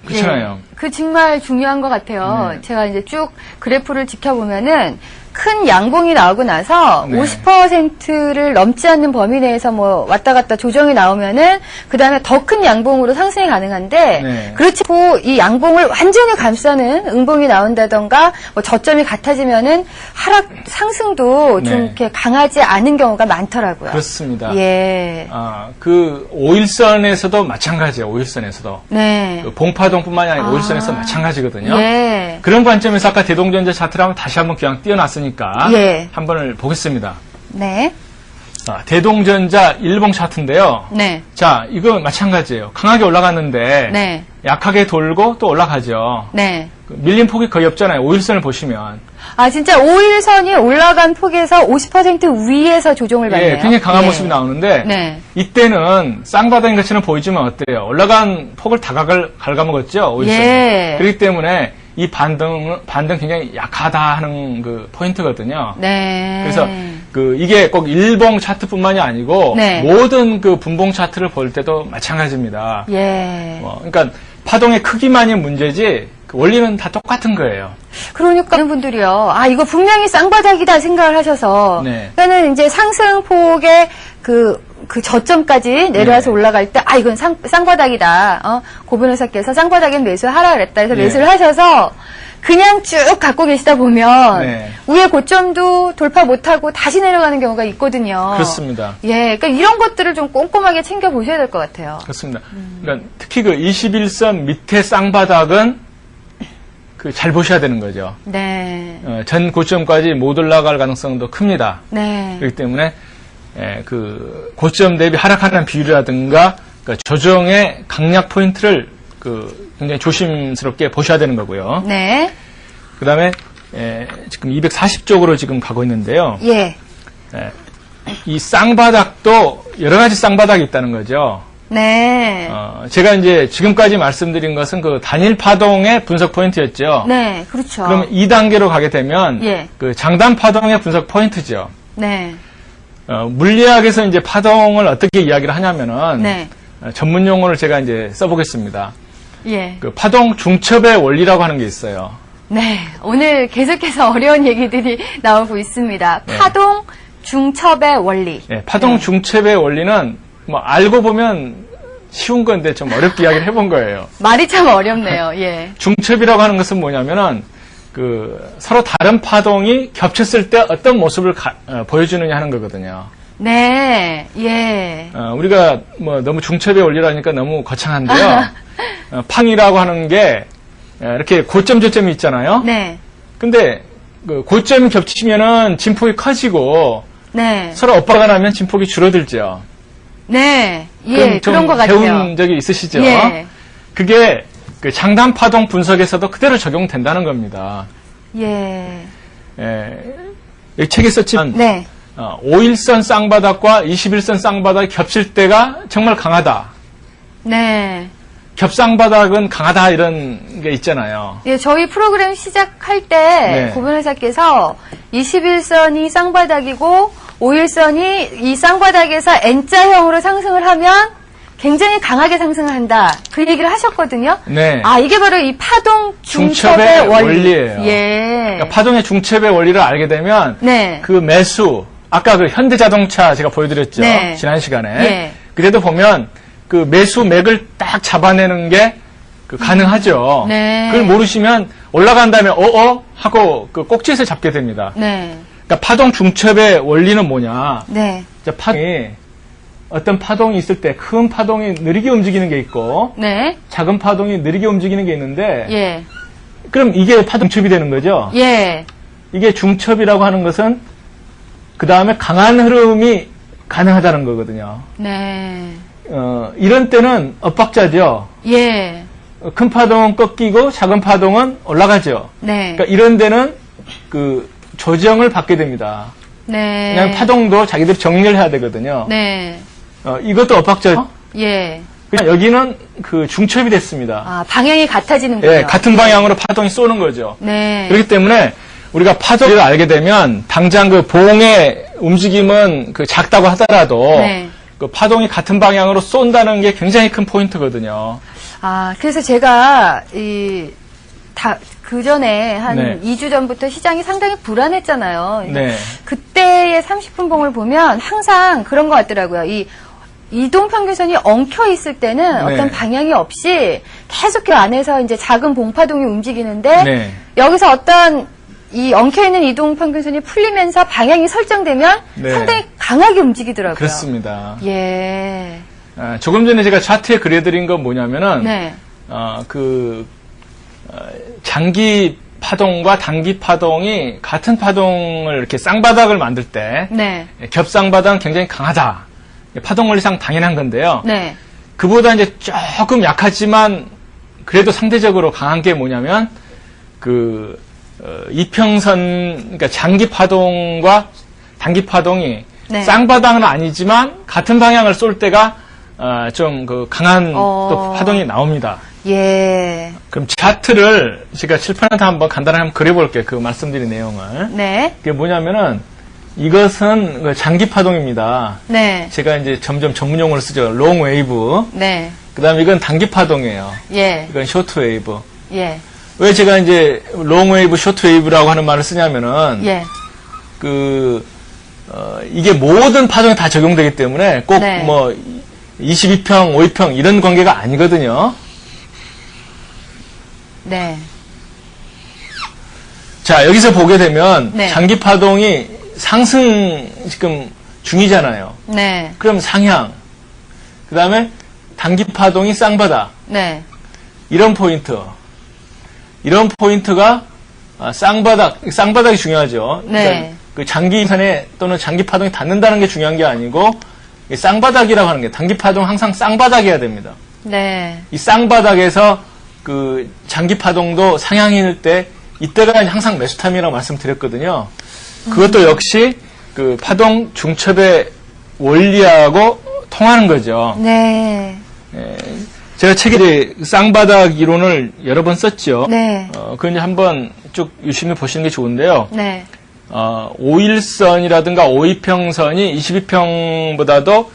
그렇잖아요. 예, 그 정말 중요한 것 같아요. 네. 제가 이제 쭉 그래프를 지켜보면은 큰 양봉이 나오고 나서 네. 50%를 넘지 않는 범위 내에서 뭐 왔다 갔다 조정이 나오면은 그 다음에 더 큰 양봉으로 상승이 가능한데 네. 그렇지 않고 이 양봉을 완전히 감싸는 음봉이 나온다던가 뭐 저점이 같아지면은 하락 상승도 좀 네. 이렇게 강하지 않은 경우가 많더라고요. 그렇습니다. 예. 그 5일선에서도 마찬가지예요. 5일선에서도. 네. 그 봉파동뿐만이 아니라 5일선에서 마찬가지거든요. 예. 그런 관점에서 아까 대동전자 차트를 한번 다시 한번 그냥 띄워놨으니까 예. 한번 보겠습니다. 네. 대동전자 일봉 차트인데요. 네. 자, 이거 마찬가지예요. 강하게 올라갔는데 네. 약하게 돌고 또 올라가죠. 네. 밀린 폭이 거의 없잖아요. 5일선을 보시면. 아, 진짜 5일선이 올라간 폭에서 50% 위에서 조정을 받네요. 예, 굉장히 강한 네. 모습이 나오는데 네. 이때는 쌍바닥인 것처럼 보이지만 어때요? 올라간 폭을 다 갉아먹었죠. 5일선. 예. 그렇기 때문에 이 반등 굉장히 약하다 하는 그 포인트거든요. 네. 그래서 이게 꼭 일봉 차트뿐만이 아니고 네. 모든 그 분봉 차트를 볼 때도 마찬가지입니다. 예. 그러니까 파동의 크기만이 문제지 그 원리는 다 똑같은 거예요. 그러니까 많은 분들이요. 아, 이거 분명히 쌍바닥이다 생각을 하셔서 네. 그러니까는 이제 상승폭의 그 저점까지 내려와서 네. 올라갈 때, 아, 이건 쌍바닥이다. 고 변호사께서 쌍바닥엔 매수하라 그랬다 해서 네. 매수를 하셔서 그냥 쭉 갖고 계시다 보면 네. 위에 고점도 돌파 못하고 다시 내려가는 경우가 있거든요. 그렇습니다. 예, 그러니까 이런 것들을 좀 꼼꼼하게 챙겨 보셔야 될 것 같아요. 그렇습니다. 그러니까 특히 그 21선 밑에 쌍바닥은 잘 보셔야 되는 거죠. 네. 전 고점까지 못 올라갈 가능성도 큽니다. 네. 그렇기 때문에 그 고점 대비 하락하는 비율이라든가 그 조정의 강약 포인트를 굉장히 조심스럽게 보셔야 되는 거고요. 네. 그 다음에 지금 240쪽으로 지금 가고 있는데요. 예. 이 쌍바닥도 여러 가지 쌍바닥이 있다는 거죠. 네. 제가 이제 지금까지 말씀드린 것은 그 단일 파동의 분석 포인트였죠. 네, 그렇죠. 그러면 2단계로 가게 되면 예. 그 장단 파동의 분석 포인트죠. 네. 물리학에서 이제 파동을 어떻게 이야기를 하냐면은 네. 전문 용어를 제가 이제 써보겠습니다. 예. 그 파동 중첩의 원리라고 하는 게 있어요. 네. 오늘 계속해서 어려운 얘기들이 나오고 있습니다. 네. 파동 중첩의 원리. 네, 파동 중첩의 원리는 뭐 알고 보면 쉬운 건데 좀 어렵게 이야기를 해본 거예요. 말이 참 어렵네요. 예. 중첩이라고 하는 것은 뭐냐면은 서로 다른 파동이 겹쳤을 때 어떤 모습을 보여주느냐 하는 거거든요. 네. 예. 우리가 뭐 너무 중첩의 원리라니까 너무 거창한데요. 팡이라고 하는 게 이렇게 고점 저점이 있잖아요. 네. 근데 그 고점이 겹치면은 진폭이 커지고 네. 서로 엇박아 나면 진폭이 줄어들죠. 네. 예. 좀 그런 것 같아요. 배운 적이 있으시죠? 예. 그게 그 장단 파동 분석에서도 그대로 적용된다는 겁니다. 예. 이 책에 썼지만 네. 5일선 쌍바닥과 21선 쌍바닥이 겹칠 때가 정말 강하다. 네. 겹쌍바닥은 강하다 이런 게 있잖아요. 예, 저희 프로그램 시작할 때 네. 고 변호사께서 21선이 쌍바닥이고 5일선이 이 쌍바닥에서 N자형으로 상승을 하면 굉장히 강하게 상승을 한다. 그 얘기를 하셨거든요. 네. 아, 이게 바로 이 파동 중첩의 원리예요. 예. 그러니까 파동의 중첩의 원리를 알게 되면 네. 그 매수 아까 그 현대자동차 제가 보여드렸죠. 네. 지난 시간에. 예. 그래도 보면 그 매수 맥을 딱 잡아내는 게 가능하죠. 네. 그걸 모르시면 올라간 다음에 하고 그 꼭지에서 잡게 됩니다. 네. 그러니까 파동 중첩의 원리는 뭐냐? 네. 파동이 어떤 파동이 있을 때 큰 파동이 느리게 움직이는 게 있고 네. 작은 파동이 느리게 움직이는 게 있는데 예. 그럼 이게 파동 중첩이 되는 거죠. 예. 이게 중첩이라고 하는 것은 그 다음에 강한 흐름이 가능하다는 거거든요. 네. 이런 때는 엇박자죠. 예. 큰 파동은 꺾이고 작은 파동은 올라가죠. 네. 그러니까 이런 데는 그 조정을 받게 됩니다. 네. 그냥 파동도 자기들이 정리를 해야 되거든요. 네. 이것도 엇박자죠. 예. 그냥 여기는 그 중첩이 됐습니다. 아, 방향이 같아지는군요. 예, 같은 방향으로 파동이 쏘는 거죠. 네. 그렇기 때문에 우리가 파동을 알게 되면 당장 그 봉의 움직임은 그 작다고 하더라도 네. 그 파동이 같은 방향으로 쏜다는 게 굉장히 큰 포인트거든요. 아, 그래서 제가 그 전에 한 네. 2주 전부터 시장이 상당히 불안했잖아요. 네. 그때의 30분 봉을 보면 항상 그런 것 같더라고요. 이 이동 평균선이 엉켜 있을 때는 네. 어떤 방향이 없이 계속 그 안에서 이제 작은 봉파동이 움직이는데 네. 여기서 어떤 이 엉켜 있는 이동 평균선이 풀리면서 방향이 설정되면 네. 상당히 강하게 움직이더라고요. 그렇습니다. 예. 조금 전에 제가 차트에 그려드린 건 뭐냐면은 네. 장기 파동과 단기 파동이 같은 파동을 이렇게 쌍바닥을 만들 때 네. 겹쌍바닥은 굉장히 강하다. 파동 원리상 당연한 건데요. 네. 그보다 이제 조금 약하지만 그래도 상대적으로 강한 게 뭐냐면 이평선, 그러니까 장기 파동과 단기 파동이 네. 쌍바닥은 아니지만 같은 방향을 쏠 때가 좀 그 강한 또 파동이 나옵니다. 예. 그럼 차트를 제가 칠판에다 한번 간단하게 한번 그려볼게요. 그 말씀드린 내용을. 네. 그게 뭐냐면은 이것은 그 장기 파동입니다. 네. 제가 이제 점점 전문 용어를 쓰죠. 롱 웨이브. 네. 그다음에 이건 단기 파동이에요. 예. 이건 쇼트 웨이브. 예. 왜 제가 이제 롱 웨이브, 쇼트 웨이브라고 하는 말을 쓰냐면은 예. 이게 모든 파동에 다 적용되기 때문에 꼭 네. 뭐 22평, 5평 이런 관계가 아니거든요. 네. 자, 여기서 보게 되면 네. 장기 파동이 상승 지금 중이잖아요. 네. 그럼 상향. 그다음에 단기 파동이 쌍바닥. 네. 이런 포인트가 쌍바닥이 중요하죠. 네. 그러니까 그 장기선에 또는 장기 파동이 닿는다는 게 중요한 게 아니고 이 쌍바닥이라고 하는 게 단기 파동 항상 쌍바닥이어야 됩니다. 네. 이 쌍바닥에서 그 장기 파동도 상향일 때 이때가 항상 매수타임이라고 말씀드렸거든요. 그것도 역시 그 파동 중첩의 원리하고 통하는 거죠. 네. 제가 책에 쌍바닥 이론을 여러 번 썼죠. 네. 그건 이제 한번 쭉 유심히 보시는 게 좋은데요. 네. 5일선이라든가 5이평선이 22평보다도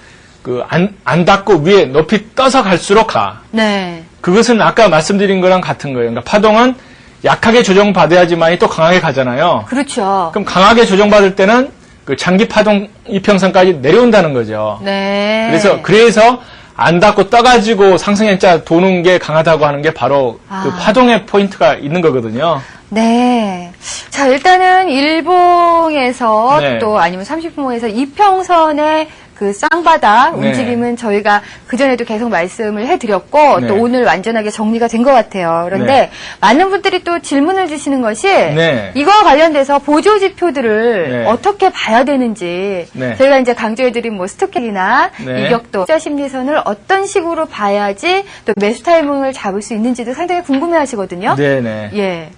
안 닿고 위에 높이 떠서 갈수록 가. 네. 그것은 아까 말씀드린 거랑 같은 거예요. 그러니까 파동은 약하게 조정받아야지만이 또 강하게 가잖아요. 그렇죠. 그럼 강하게 조정받을 때는 그 장기 파동 이평선까지 내려온다는 거죠. 네. 그래서 안 닿고 떠가지고 상승했자 도는 게 강하다고 하는 게 바로 그 파동의 포인트가 있는 거거든요. 네. 자, 일단은 일봉에서 네. 또 아니면 30분봉에서 이평선의 그 쌍바닥 네. 움직임은 저희가 그전에도 계속 말씀을 해드렸고 네. 또 오늘 완전하게 정리가 된 것 같아요. 그런데 네. 많은 분들이 또 질문을 주시는 것이 네. 이거와 관련돼서 보조 지표들을 네. 어떻게 봐야 되는지 네. 저희가 이제 강조해드린 뭐 스톡이나 네. 이격도, 투자 심리선을 어떤 식으로 봐야지 또 매수 타이밍을 잡을 수 있는지도 상당히 궁금해하시거든요. 네네. 예.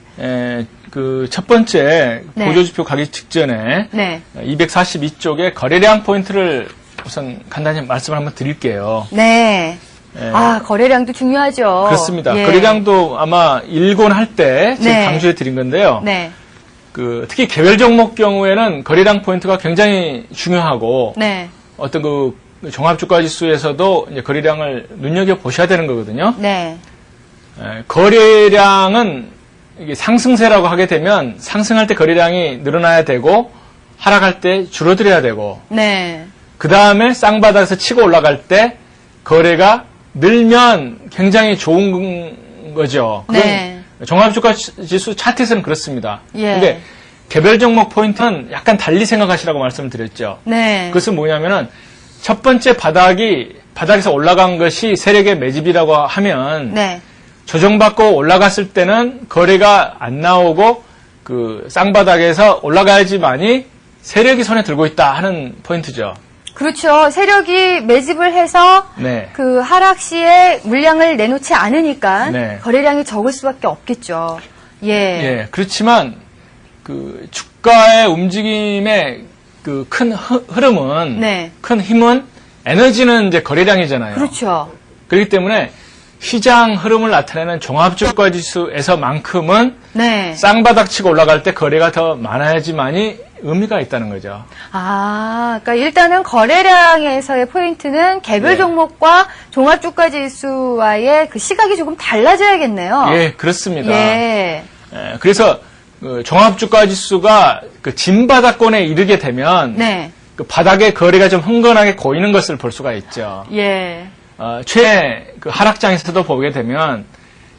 그 첫 번째 네. 보조지표 가기 직전에 네. 242쪽에 거래량 포인트를 우선 간단히 말씀을 한번 드릴게요. 네. 예. 거래량도 중요하죠. 그렇습니다. 예. 거래량도 아마 일곤할 때 지금 네. 강조해 드린 건데요. 네. 특히 개별 종목 경우에는 거래량 포인트가 굉장히 중요하고 네. 어떤 그 종합주가지수에서도 이제 거래량을 눈여겨 보셔야 되는 거거든요. 네. 거래량은 이게 상승세라고 하게 되면 상승할 때 거래량이 늘어나야 되고 하락할 때 줄어들어야 되고 네. 그 다음에 쌍바닥에서 치고 올라갈 때 거래가 늘면 굉장히 좋은 거죠. 그건 네. 종합주가지수 차트에서는 그렇습니다. 예. 근데 개별 종목 포인트는 약간 달리 생각하시라고 말씀을 드렸죠. 네. 그것은 뭐냐면은 첫 번째 바닥에서 올라간 것이 세력의 매집이라고 하면 네. 조정받고 올라갔을 때는 거래가 안 나오고 그 쌍바닥에서 올라가야지만이 세력이 손에 들고 있다 하는 포인트죠. 그렇죠. 세력이 매집을 해서 네. 그 하락 시에 물량을 내놓지 않으니까 네. 거래량이 적을 수밖에 없겠죠. 예. 예. 그렇지만 그 주가의 움직임의 그 큰 흐름은 네. 큰 힘은 에너지는 이제 거래량이잖아요. 그렇죠. 그렇기 때문에 시장 흐름을 나타내는 종합주가지수에서만큼은 네. 쌍바닥 치고 올라갈 때 거래가 더 많아야지만이 의미가 있다는 거죠. 아, 그러니까 일단은 거래량에서의 포인트는 개별 네. 종목과 종합주가지수와의 그 시각이 조금 달라져야겠네요. 예, 그렇습니다. 예. 예, 그래서 그 종합주가지수가 그 진바닥권에 이르게 되면 네. 그 바닥에 거래가 좀 흥건하게 고이는 것을 볼 수가 있죠. 예. 최근에 그 하락장에서도 보게 되면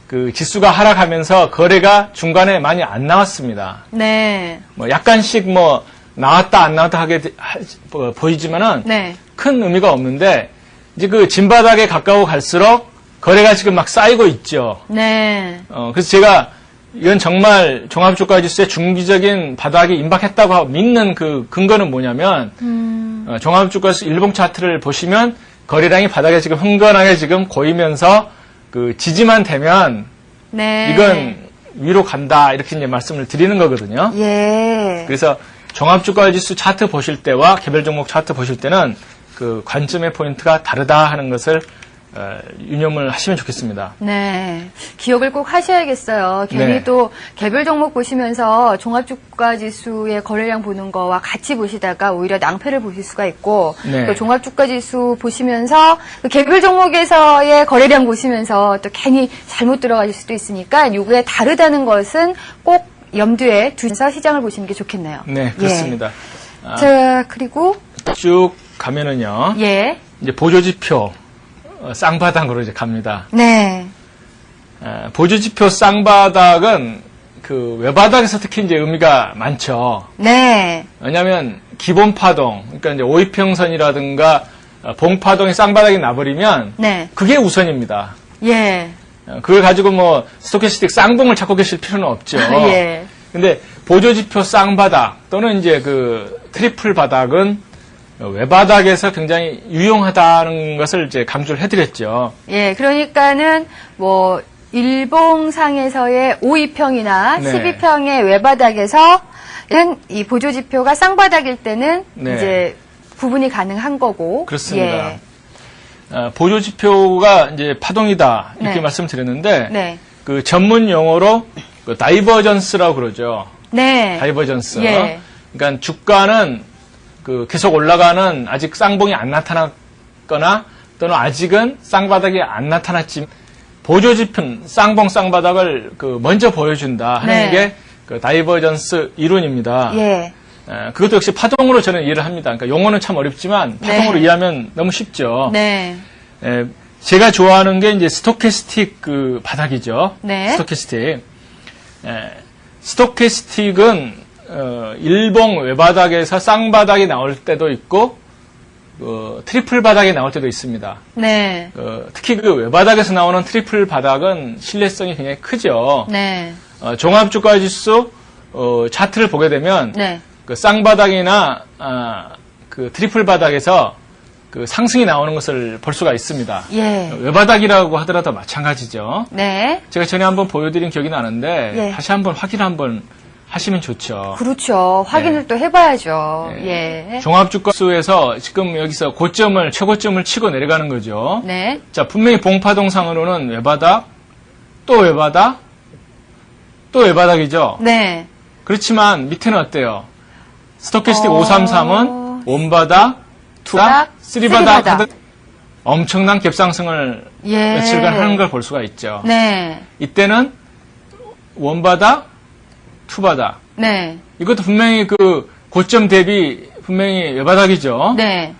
그 지수가 하락하면서 거래가 중간에 많이 안 나왔습니다. 네. 뭐 약간씩 뭐 나왔다 안 나왔다 하게 보이지만은 네. 큰 의미가 없는데 이제 그 진바닥에 가까워 갈수록 거래가 지금 막 쌓이고 있죠. 네. 그래서 제가 이건 정말 종합주가지수의 중기적인 바닥이 임박했다고 믿는 그 근거는 뭐냐면 종합주가지수 일봉 차트를 보시면 거래량이 바닥에 지금 흥건하게 지금 고이면서 그 지지만 되면 네. 이건 위로 간다 이렇게 이제 말씀을 드리는 거거든요. 예. 그래서 종합주가지수 차트 보실 때와 개별 종목 차트 보실 때는 그 관점의 포인트가 다르다 하는 것을 유념을 하시면 좋겠습니다. 네. 기억을 꼭 하셔야겠어요. 괜히 네. 또 개별 종목 보시면서 종합주가지수의 거래량 보는 거와 같이 보시다가 오히려 낭패를 보실 수가 있고 네. 또 종합주가지수 보시면서 그 개별 종목에서의 거래량 보시면서 또 괜히 잘못 들어가실 수도 있으니까 요게 다르다는 것은 꼭 염두에 두셔서 시장을 보시는 게 좋겠네요. 네, 그렇습니다. 예. 자, 그리고 쭉 가면은요. 예. 이제 보조지표 쌍바닥으로 이제 갑니다. 네. 보조지표 쌍바닥은 그 외바닥에서 특히 이제 의미가 많죠. 네. 왜냐하면 기본 파동, 그러니까 이제 오이평선이라든가 봉파동이 쌍바닥이 나버리면 네. 그게 우선입니다. 예. 그걸 가지고 뭐 스토캐스틱 쌍봉을 찾고 계실 필요는 없죠. 예. 근데 보조지표 쌍바닥 또는 이제 그 트리플 바닥은 외바닥에서 굉장히 유용하다는 것을 이제 강조를 해드렸죠. 예, 그러니까는 뭐 일봉상에서의 5위평이나 네. 12평의 외바닥에서는 이 보조지표가 쌍바닥일 때는 네. 이제 구분이 가능한 거고. 그렇습니다. 예. 보조지표가 이제 파동이다 이렇게 네. 말씀드렸는데 네. 그 전문 용어로 그 다이버전스라고 그러죠. 네. 다이버전스. 예. 그러니까 주가는 그 계속 올라가는 아직 쌍봉이 안 나타났거나 또는 아직은 쌍바닥이 안 나타났지만 보조지표는 쌍봉 쌍바닥을 그 먼저 보여준다 하는 네. 게 그 다이버전스 이론입니다. 예. 그것도 역시 파동으로 저는 이해를 합니다. 그러니까 용어는 참 어렵지만 파동으로 네. 이해하면 너무 쉽죠. 네. 제가 좋아하는 게 이제 스토캐스틱 그 바닥이죠. 네. 스토캐스틱. 스토캐스틱은 일봉 외바닥에서 쌍바닥이 나올 때도 있고 트리플 바닥이 나올 때도 있습니다. 네. 특히 그 외바닥에서 나오는 트리플 바닥은 신뢰성이 굉장히 크죠. 네. 종합주가지수 차트를 보게 되면 네. 그 쌍바닥이나 그 트리플 바닥에서 그 상승이 나오는 것을 볼 수가 있습니다. 예. 외바닥이라고 하더라도 마찬가지죠. 네. 제가 전에 한번 보여드린 기억이 나는데 예. 다시 한번 확인 한번 하시면 좋죠. 그렇죠. 확인을 네. 또 해봐야죠. 네. 예. 종합주가수에서 지금 여기서 최고점을 치고 내려가는 거죠. 네. 자, 분명히 봉파동상으로는 외바닥, 또 외바닥, 또 외바닥이죠. 네. 그렇지만 밑에는 어때요? 스토캐스틱 어. 533은 원바닥, 투바닥, 쓰리바닥 하듯 엄청난 갭상승을 예. 며칠간 하는 걸 볼 수가 있죠. 네. 이때는 원바닥, 투바닥. 네. 이것도 분명히 그 고점 대비 분명히 외바닥이죠. 네.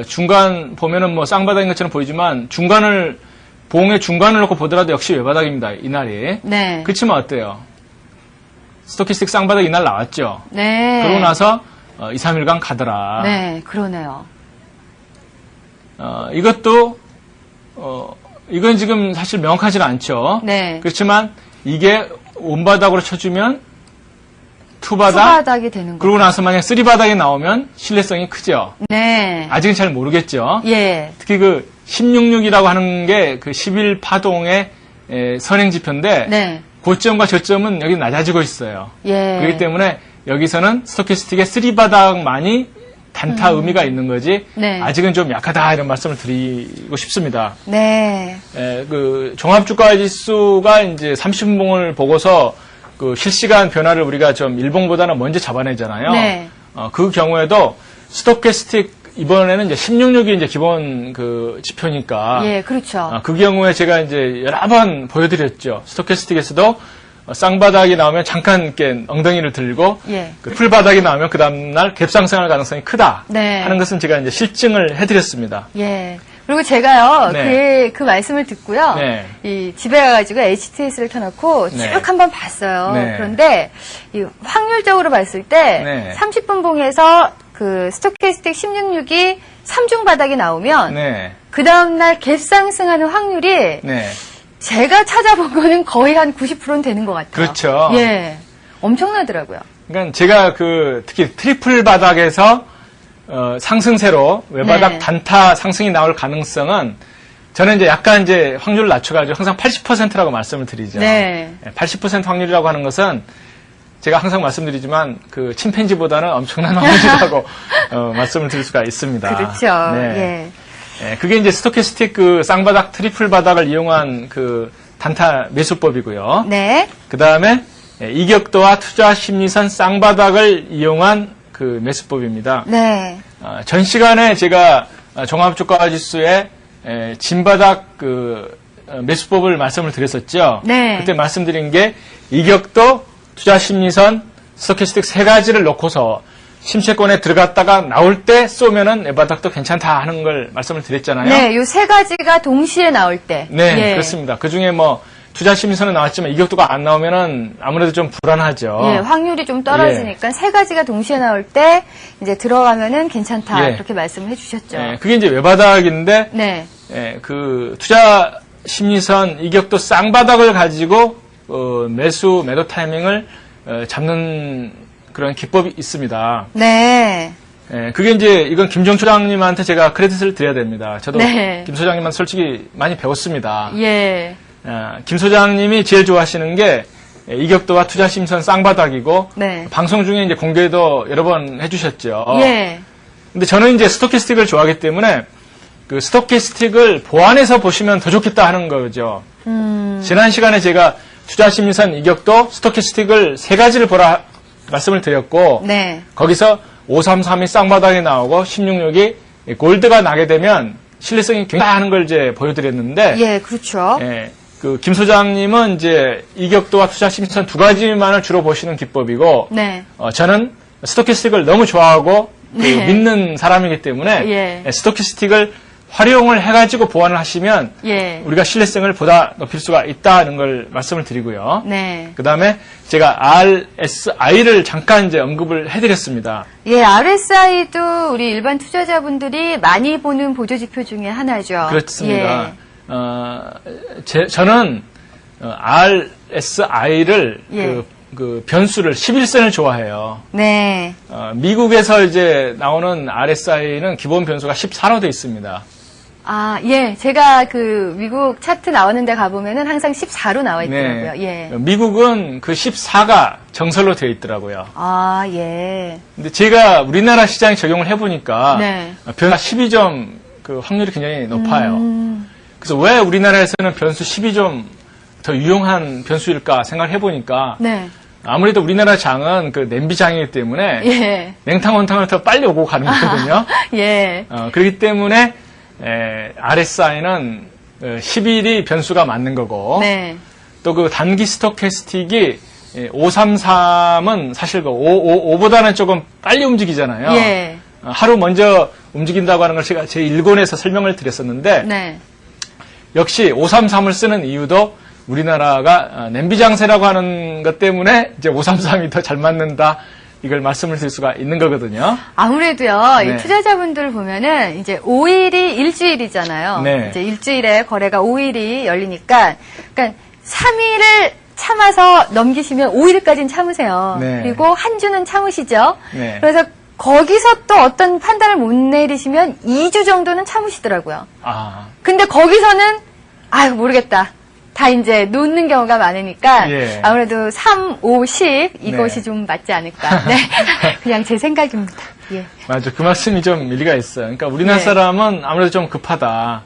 중간 보면은 뭐 쌍바닥인 것처럼 보이지만 봉의 중간을 놓고 보더라도 역시 외바닥입니다. 이날이. 네. 그렇지만 어때요? 스토캐스틱 쌍바닥 이날 나왔죠. 네. 그러고 나서 2, 3일간 가더라. 네, 그러네요. 이것도 이건 지금 사실 명확하지는 않죠. 네. 그렇지만 이게 원바닥으로 쳐주면 투바닥, 투바닥이 되는 그러고 거죠. 나서 만약 쓰리바닥이 나오면 신뢰성이 크죠. 네. 아직은 잘 모르겠죠. 예. 특히 그 166이라고 하는 게 그 10일 파동의 선행 지표인데 네. 고점과 저점은 여기 낮아지고 있어요. 예. 그렇기 때문에 여기서는 스토캐스틱의 쓰리바닥만이 단타 의미가 있는 거지 네. 아직은 좀 약하다 이런 말씀을 드리고 싶습니다. 네. 그 종합주가지수가 이제 30분봉을 보고서 그 실시간 변화를 우리가 좀 일봉보다는 먼저 잡아내잖아요. 네. 그 경우에도 스토캐스틱 이번에는 이제 16.6이 이제 기본 그 지표니까. 예, 그렇죠. 그 경우에 제가 이제 여러 번 보여드렸죠. 스토캐스틱에서도 쌍바닥이 나오면 잠깐 이렇게 엉덩이를 들고 예. 그 풀바닥이 나오면 그 다음날 갭상승할 가능성이 크다 네. 하는 것은 제가 이제 실증을 해드렸습니다. 예. 그리고 제가요, 네. 그 말씀을 듣고요, 네. 이 집에 가가지고 HTS를 켜놓고 네. 쭉 한번 봤어요. 네. 그런데 이 확률적으로 봤을 때 네. 30분봉에서 그 스토캐스틱 16.6이 3중 바닥이 나오면 네. 그 다음날 갭상승하는 확률이 네. 제가 찾아본 거는 거의 한 90%는 되는 것 같아요. 그렇죠. 예. 엄청나더라고요. 그러니까 제가 그 특히 트리플 바닥에서 상승세로 외바닥 네. 단타 상승이 나올 가능성은 저는 이제 약간 이제 확률을 낮춰가지고 항상 80%라고 말씀을 드리죠. 네. 80% 확률이라고 하는 것은 제가 항상 말씀드리지만 그 침팬지보다는 엄청난 확률이라고 말씀을 드릴 수가 있습니다. 그렇죠. 네. 그게 이제 스토캐스틱 그 쌍바닥 트리플 바닥을 이용한 그 단타 매수법이고요. 네. 그 다음에 이격도와 투자 심리선 쌍바닥을 이용한 그 매수법입니다. 네. 전 시간에 제가 종합주가지수의 진바닥 그 매수법을 말씀을 드렸었죠. 네. 그때 말씀드린 게 이격도, 투자 심리선, 스토캐스틱 세 가지를 놓고서 심채권에 들어갔다가 나올 때 쏘면은 외바닥도 괜찮다 하는 걸 말씀을 드렸잖아요. 네, 요 세 가지가 동시에 나올 때. 네, 예. 그렇습니다. 그 중에 뭐 투자 심리선은 나왔지만 이격도가 안 나오면은 아무래도 좀 불안하죠. 예, 확률이 좀 떨어지니까 세 가지가 동시에 나올 때 이제 들어가면은 괜찮다. 예. 그렇게 말씀을 해주셨죠. 그게 이제 외바닥인데 네. 그 투자 심리선 이격도 쌍바닥을 가지고 매도 타이밍을 잡는 그런 기법이 있습니다. 네. 그게 이제 이건 김종 소장님한테 제가 크레딧을 드려야 됩니다. 저도 네. 김 소장님한테 솔직히 많이 배웠습니다. 예. 김 소장님이 제일 좋아하시는 게 이격도와 투자 심리선 쌍바닥이고 네. 방송 중에 이제 공개도 여러 번 해주셨죠. 예. 근데 저는 이제 스토캐스틱을 좋아하기 때문에 그 스토캐스틱을 보완해서 보시면 더 좋겠다 하는 거죠. 지난 시간에 제가 투자 심리선 이격도 스토캐스틱을 세 가지를 보라 말씀을 드렸고 네. 거기서 533이 쌍바닥이 나오고 16.6이 골드가 나게 되면 신뢰성이 굉장하는 걸 이제 보여드렸는데 예, 그렇죠. 그 김 소장님은 이제 이격도와 투자 심리선 두 가지만을 주로 보시는 기법이고 네. 저는 스토캐스틱을 너무 좋아하고 네. 믿는 사람이기 때문에 예. 스토캐스틱을 활용을 해가지고 보완을 하시면 예. 우리가 신뢰성을 보다 높일 수가 있다는 걸 말씀을 드리고요. 네. 그 다음에 제가 RSI를 잠깐 이제 언급을 해드렸습니다. 예, RSI도 우리 일반 투자자분들이 많이 보는 보조지표 중에 하나죠. 그렇습니다. 예. 저는 RSI를 예. 그 변수를 11선을 좋아해요. 네. 미국에서 이제 나오는 RSI는 기본 변수가 14로 되어 있습니다. 아, 예. 제가 그 미국 차트 나오는 데 가보면은 항상 14로 나와 있더라고요. 예. 미국은 그 14가 정설로 되어 있더라고요. 아, 예. 근데 제가 우리나라 시장에 적용을 해보니까 네. 변수 12점 그 확률이 굉장히 높아요. 그래서 왜 우리나라에서는 변수 12점 더 유용한 변수일까 생각을 해보니까 네. 아무래도 우리나라 장은 그 냄비장이기 때문에 예. 냉탕 원탕을 더 빨리 오고 가는 거거든요. 예. 그렇기 때문에 RSI는 11이 변수가 맞는 거고 네. 또 그 단기 스토캐스틱이 533은 사실 그 5보다는 조금 빨리 움직이잖아요. 예. 하루 먼저 움직인다고 하는 걸 제가 제 1권에서 설명을 드렸었는데 네. 역시 533을 쓰는 이유도 우리나라가 냄비장세라고 하는 것 때문에 이제 533이 더 잘 맞는다. 이걸 말씀을 드릴 수가 있는 거거든요. 아무래도요, 네. 이 투자자분들 보면은 이제 5일이 일주일이잖아요. 네. 이제 일주일에 거래가 5일이 열리니까, 그러니까 3일을 참아서 넘기시면 5일까지는 참으세요. 네. 그리고 한 주는 참으시죠. 네. 그래서 거기서 또 어떤 판단을 못 내리시면 2주 정도는 참으시더라고요. 아, 근데 거기서는 아유 모르겠다. 다 이제 놓는 경우가 많으니까 예. 아무래도 3, 5, 10 이것이 네. 좀 맞지 않을까. 네. 그냥 제 생각입니다. 예. 맞아. 그 말씀이 좀 일리가 있어요. 그러니까 우리나라 네. 사람은 아무래도 좀 급하다.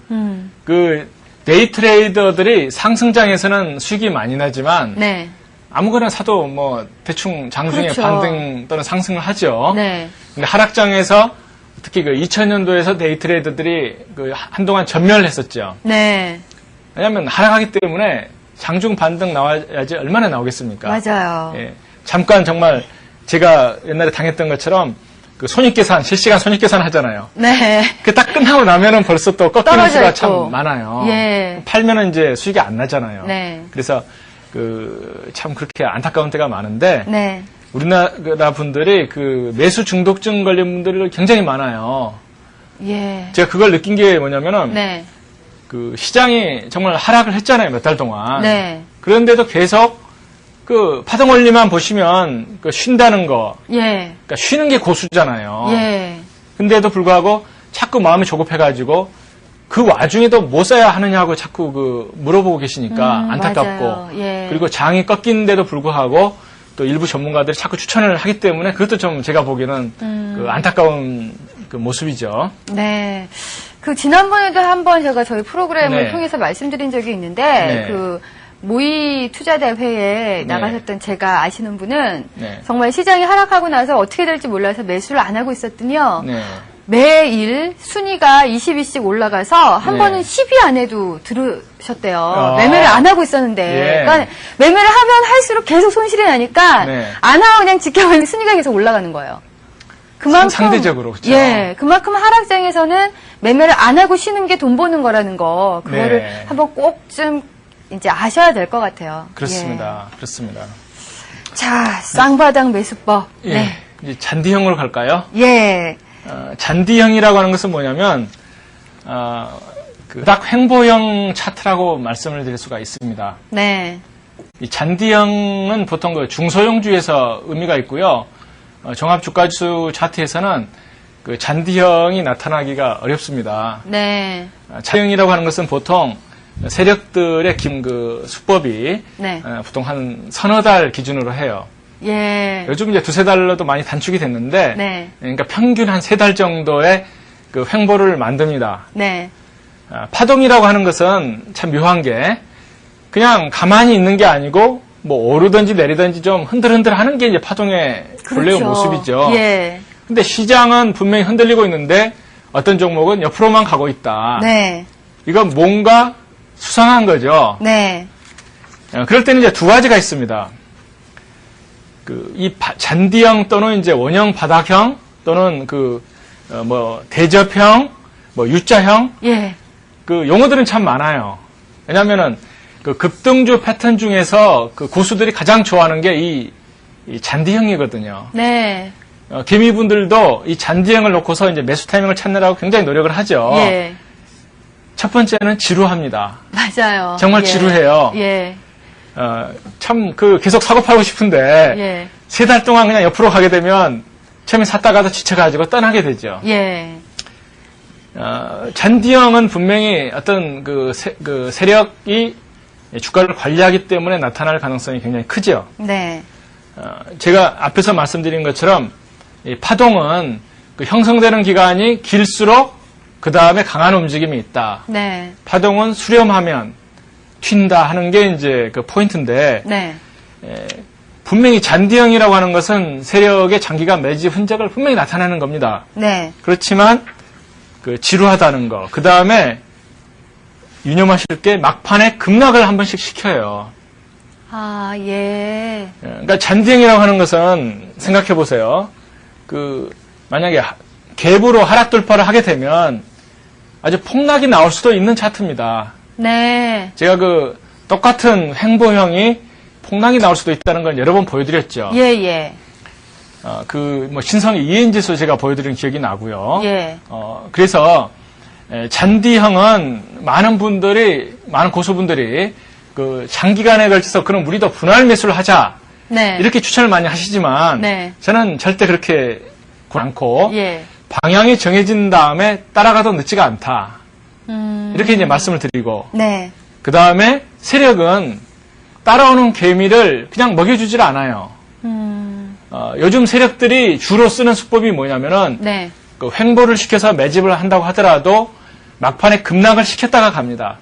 그 데이 트레이더들이 상승장에서는 수익이 많이 나지만 네. 아무거나 사도 뭐 대충 장중에 그렇죠. 반등 또는 상승을 하죠. 네. 근데 하락장에서 특히 그 2000년도에서 데이 트레이더들이 그 한동안 전멸을 했었죠. 네. 왜냐하면 하락하기 때문에 장중 반등 나와야지 얼마나 나오겠습니까? 맞아요. 예. 잠깐 정말 제가 옛날에 당했던 것처럼 그 손익계산, 실시간 손익계산 하잖아요. 네. 그 딱 끝나고 나면은 벌써 또 꺾이는 떨어져 수가 있고. 참 많아요. 예. 팔면은 이제 수익이 안 나잖아요. 네. 그래서 참 그렇게 안타까운 때가 많은데 네. 우리나라 분들이 그 매수 중독증 걸린 분들이 굉장히 많아요. 예. 제가 그걸 느낀 게 뭐냐면은 네. 그 시장이 정말 하락을 했잖아요, 몇 달 동안. 네. 그런데도 계속 그 파동 원리만 보시면 그 쉰다는 거, 예. 그러니까 쉬는 게 고수잖아요. 예. 근데도 불구하고 자꾸 마음이 조급해가지고 그 와중에도 뭐 써야 하느냐고 자꾸 그 물어보고 계시니까 안타깝고, 맞아요. 예. 그리고 장이 꺾이는데도 불구하고 또 일부 전문가들이 자꾸 추천을 하기 때문에 그것도 좀 제가 보기에는 그 안타까운 그 모습이죠. 네. 그 지난번에도 한번 제가 저희 프로그램을 네. 통해서 말씀드린 적이 있는데 네. 그 모의 투자 대회에 나가셨던 제가 아시는 분은 네. 정말 시장이 하락하고 나서 어떻게 될지 몰라서 매수를 안 하고 있었더니요. 네. 매일 순위가 20위씩 올라가서 한 네. 번은 10위 안에도 들으셨대요. 아. 매매를 안 하고 있었는데. 예. 그러니까 매매를 하면 할수록 계속 손실이 나니까 네. 안 하고 그냥 지켜보면 순위가 계속 올라가는 거예요. 그만큼 상대적으로, 그렇죠? 예, 그만큼 하락장에서는 매매를 안 하고 쉬는 게 돈 버는 거라는 거 그거를 네. 한번 꼭 좀 이제 아셔야 될 것 같아요. 그렇습니다. 그렇습니다. 예. 자, 쌍바닥 매수법. 예. 네. 이제 잔디형으로 갈까요? 예. 잔디형이라고 하는 것은 뭐냐면, 그 딱 횡보형 차트라고 말씀을 드릴 수가 있습니다. 네. 이 잔디형은 보통 그 중소형주에서 의미가 있고요. 종합주가지수 차트에서는 그 잔디형이 나타나기가 어렵습니다. 네. 잔디형이라고 하는 것은 보통 세력들의 그 수법이 네. 보통 한 서너 달 기준으로 해요. 예. 요즘 이제 두세 달로도 많이 단축이 됐는데, 네. 그러니까 평균 한 세 달 정도의 그 횡보를 만듭니다. 네. 파동이라고 하는 것은 참 묘한 게 그냥 가만히 있는 게 아니고 뭐 오르든지 내리든지 좀 흔들흔들 하는 게 이제 파동의 본래의 그렇죠. 모습이죠. 예. 근데 시장은 분명히 흔들리고 있는데 어떤 종목은 옆으로만 가고 있다. 네. 이건 뭔가 수상한 거죠. 네. 그럴 때는 이제 두 가지가 있습니다. 이 잔디형 또는 이제 원형 바닥형 또는 대접형, U자형 예. 그 용어들은 참 많아요. 왜냐하면은 그 급등주 패턴 중에서 그 고수들이 가장 좋아하는 게 이 잔디형이거든요. 네. 개미분들도 이 잔디형을 놓고서 이제 매수 타이밍을 찾느라고 굉장히 노력을 하죠. 예. 첫 번째는 지루합니다. 맞아요. 정말 예. 지루해요. 예. 참 계속 사고 팔고 싶은데 예. 세 달 동안 그냥 옆으로 가게 되면 처음에 샀다가도 지쳐가지고 떠나게 되죠. 예. 잔디형은 분명히 어떤 세력이 주가를 관리하기 때문에 나타날 가능성이 굉장히 크죠. 네. 제가 앞에서 말씀드린 것처럼 이 파동은 그 형성되는 기간이 길수록 그 다음에 강한 움직임이 있다. 네. 파동은 수렴하면 튄다 하는 게 이제 그 포인트인데 네. 분명히 잔디형이라고 하는 것은 세력의 장기간 매집 흔적을 분명히 나타내는 겁니다. 네. 그렇지만 지루하다는 거. 그 다음에 유념하실 게 막판에 급락을 한 번씩 시켜요. 아, 예. 그러니까 잔디형이라고 하는 것은 생각해 보세요. 만약에 갭으로 하락 돌파를 하게 되면 아주 폭락이 나올 수도 있는 차트입니다. 네. 제가 똑같은 횡보형이 폭락이 나올 수도 있다는 걸 여러 번 보여드렸죠. 예, 예. 신성의 이엔지수 제가 보여드린 기억이 나고요. 예. 그래서 잔디형은 많은 고수분들이 장기간에 걸쳐서 그럼 우리도 분할 매수를 하자. 네. 이렇게 추천을 많이 하시지만 네. 저는 절대 그렇게 않고 예. 방향이 정해진 다음에 따라가도 늦지가 않다. 이렇게 이제 말씀을 드리고 네. 그 다음에 세력은 따라오는 개미를 그냥 먹여주질 않아요. 요즘 세력들이 주로 쓰는 수법이 뭐냐면은 네. 그 횡보를 시켜서 매집을 한다고 하더라도 막판에 급락을 시켰다가 갑니다.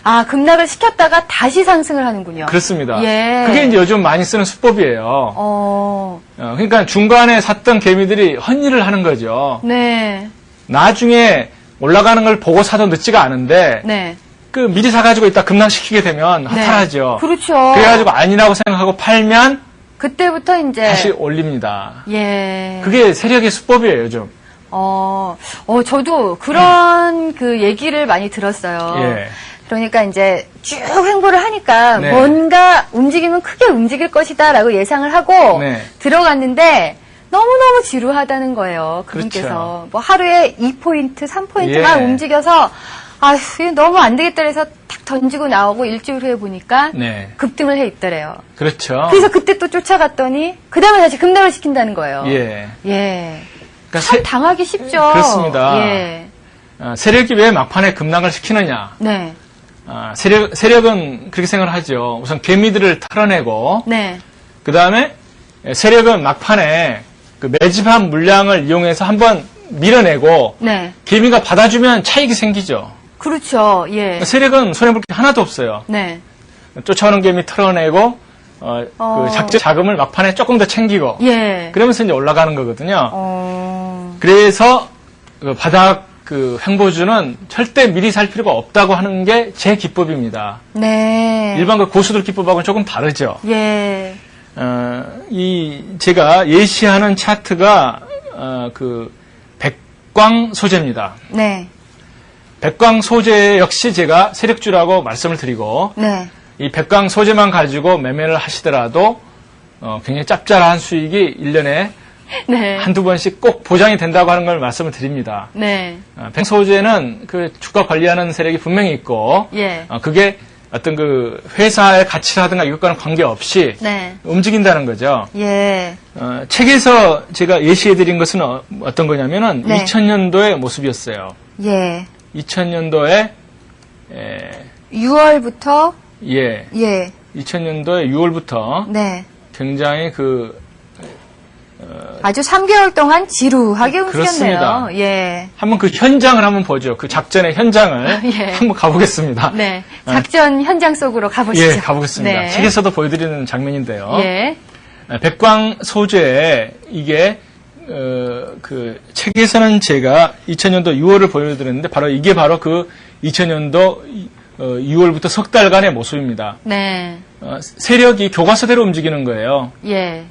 아, 급락을 시켰다가 다시 상승을 하는군요. 그렇습니다. 예. 그게 이제 요즘 많이 쓰는 수법이에요. 그러니까 중간에 샀던 개미들이 헛일을 하는 거죠. 네. 나중에 올라가는 걸 보고 사도 늦지가 않은데 네. 그 미리 사가지고 있다 급락시키게 되면 허탈하죠. 그렇죠. 그래가지고 아니라고 생각하고 팔면 그때부터 이제 다시 올립니다. 예. 그게 세력의 수법이에요, 요즘. 저도 그런 그 얘기를 많이 들었어요. 예. 그러니까 이제 쭉 횡보를 하니까 네. 뭔가 움직이면 크게 움직일 것이다라고 예상을 하고 네. 들어갔는데 너무너무 지루하다는 거예요. 그분께서. 그렇죠. 뭐 하루에 2포인트, 3포인트만 예. 움직여서 아휴, 이거 너무 안 되겠다 해서 탁 던지고 나오고 일주일 후에 보니까 네. 급등을 해 있더래요. 그렇죠. 그래서 그때 또 쫓아갔더니 그 다음에 다시 급락을 시킨다는 거예요. 예. 예. 그러니까 참 당하기 쉽죠. 그렇습니다. 예. 세력이 왜 막판에 급락을 시키느냐. 네. 세력은 그렇게 생각을 하죠. 우선 개미들을 털어내고, 네. 그 다음에 세력은 막판에 그 매집한 물량을 이용해서 한번 밀어내고, 네. 개미가 받아주면 차익이 생기죠. 그렇죠. 예. 세력은 손해볼 게 하나도 없어요. 네. 쫓아오는 개미 털어내고, 그 작전 자금을 막판에 조금 더 챙기고, 예. 그러면서 이제 올라가는 거거든요. 그래서 그 바닥 그 횡보주는 절대 미리 살 필요가 없다고 하는 게 제 기법입니다. 네. 일반 그 고수들 기법하고는 조금 다르죠. 예. 제가 예시하는 차트가 그 백광 소재입니다. 네. 백광 소재 역시 제가 세력주라고 말씀을 드리고, 네. 이 백광 소재만 가지고 매매를 하시더라도 굉장히 짭짤한 수익이 1년에 네. 한두 번씩 꼭 보장이 된다고 하는 걸 말씀을 드립니다. 네. 백광 소재는 그 주가 관리하는 세력이 분명히 있고, 예. 그게 어떤 그 회사의 가치라든가 이것과는 관계없이 네. 움직인다는 거죠. 예. 책에서 제가 예시해드린 것은 어떤 거냐면은 네. 2000년도의 모습이었어요. 예. 2000년도에 6월부터 예, 예. 2000년도에 6월부터 네. 굉장히 그 아주 3개월 동안 지루하게 움직였네요. 그렇습니다. 예. 한번 그 현장을 한번 보죠. 그 작전의 현장을 예. 한번 가보겠습니다. 네. 작전 현장 속으로 가보시죠. 예, 가보겠습니다. 네. 책에서도 보여드리는 장면인데요. 예. 백광 소재 이게 그 책에서는 제가 2000년도 6월을 보여드렸는데 바로 이게 바로 그 2000년도 6월부터 석 달간의 모습입니다. 네. 세력이 교과서대로 움직이는 거예요. 예.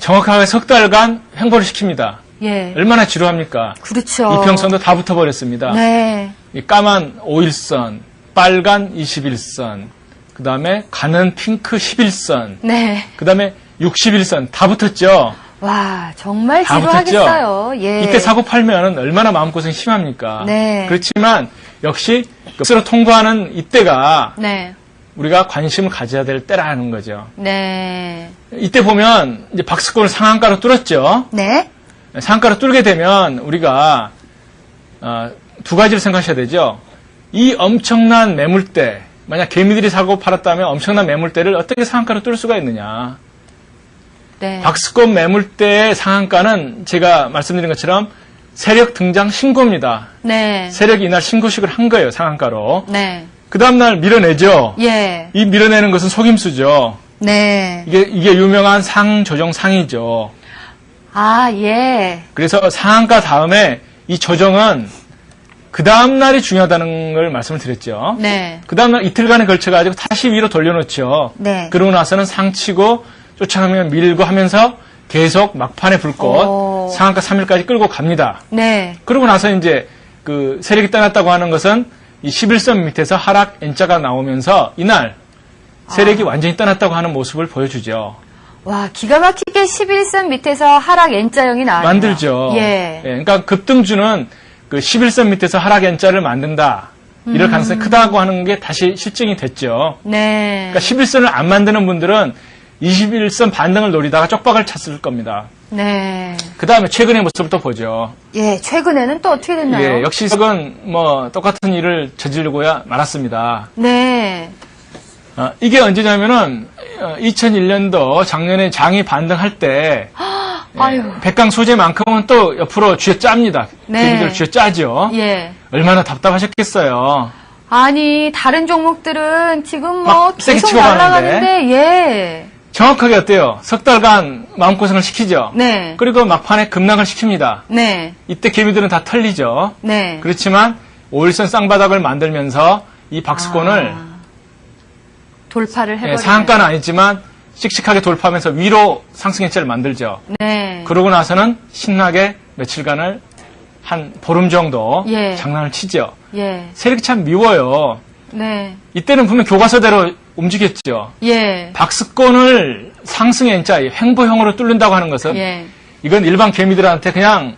정확하게 석 달간 횡보를 시킵니다. 예. 얼마나 지루합니까? 그렇죠. 이평선도 다 붙어버렸습니다. 네. 이 까만 5일선, 빨간 21선, 그 다음에 가는 핑크 11선, 네. 그 다음에 61선 다 붙었죠. 와, 정말 다 지루하겠어요. 예. 이때 사고 팔면 얼마나 마음고생 심합니까? 네. 그렇지만 역시 스스로 통과하는 이때가 네. 우리가 관심을 가져야 될 때라는 거죠. 네. 이때 보면 이제 박스권을 상한가로 뚫었죠. 네. 상한가로 뚫게 되면 우리가 두 가지를 생각하셔야 되죠. 이 엄청난 매물대, 만약 개미들이 사고 팔았다면 엄청난 매물대를 어떻게 상한가로 뚫을 수가 있느냐. 네. 박스권 매물대의 상한가는 제가 말씀드린 것처럼 세력 등장 신고입니다. 네. 세력이 이날 신고식을 한 거예요, 상한가로. 네. 그 다음날 밀어내죠. 예. 이 밀어내는 것은 속임수죠. 네. 이게 유명한 상조정 상이죠. 아, 예. 그래서 상한가 다음에 이 조정은 그 다음날이 중요하다는 걸 말씀을 드렸죠. 네. 그 다음날 이틀간에 걸쳐가지고 다시 위로 돌려놓죠. 네. 그러고 나서는 상치고 쫓아가면 밀고 하면서 계속 막판에 불꽃 상한가 3일까지 끌고 갑니다. 네. 그러고 나서 이제 그 세력이 떠났다고 하는 것은 이 11선 밑에서 하락 N자가 나오면서 이날 세력이 완전히 떠났다고 하는 모습을 보여주죠. 와, 기가 막히게 11선 밑에서 하락 N자형이 나와요. 만들죠. 예. 그러니까 급등주는 그 11선 밑에서 하락 N자를 만든다. 이럴 가능성이 크다고 하는 게 다시 실증이 됐죠. 네. 그러니까 11선을 안 만드는 분들은 21선 반등을 노리다가 쪽박을 찼을 겁니다. 네. 그 다음에 최근의 모습을 또 보죠. 예, 최근에는 또 어떻게 됐나요? 예, 역시 석은 뭐 똑같은 일을 저지르고야 말았습니다. 네. 이게 언제냐면은 2001년도 작년에 장이 반등할 때 아유. 백강 소재만큼은 또 옆으로 쥐어짭니다. 네. 개미들 쥐어짜죠. 예. 얼마나 답답하셨겠어요. 아니, 다른 종목들은 지금 뭐 막 세게 계속 치고 가는데. 날아가는데, 예. 정확하게 어때요? 석 달간 마음고생을 시키죠. 네. 그리고 막판에 급락을 시킵니다. 네. 이때 개미들은 다 털리죠. 네. 그렇지만 5일선 쌍바닥을 만들면서 이 박스권을 돌파를 해버리는. 상한가는 아니지만 씩씩하게 돌파하면서 위로 상승행차를 만들죠. 네. 그러고 나서는 신나게 며칠간을 한 보름 정도 예. 장난을 치죠. 예. 세력이 참 미워요. 네. 이때는 분명 교과서대로 움직였죠. 예. 박스권을 상승 N자 횡보형으로 뚫는다고 하는 것은 예. 이건 일반 개미들한테 그냥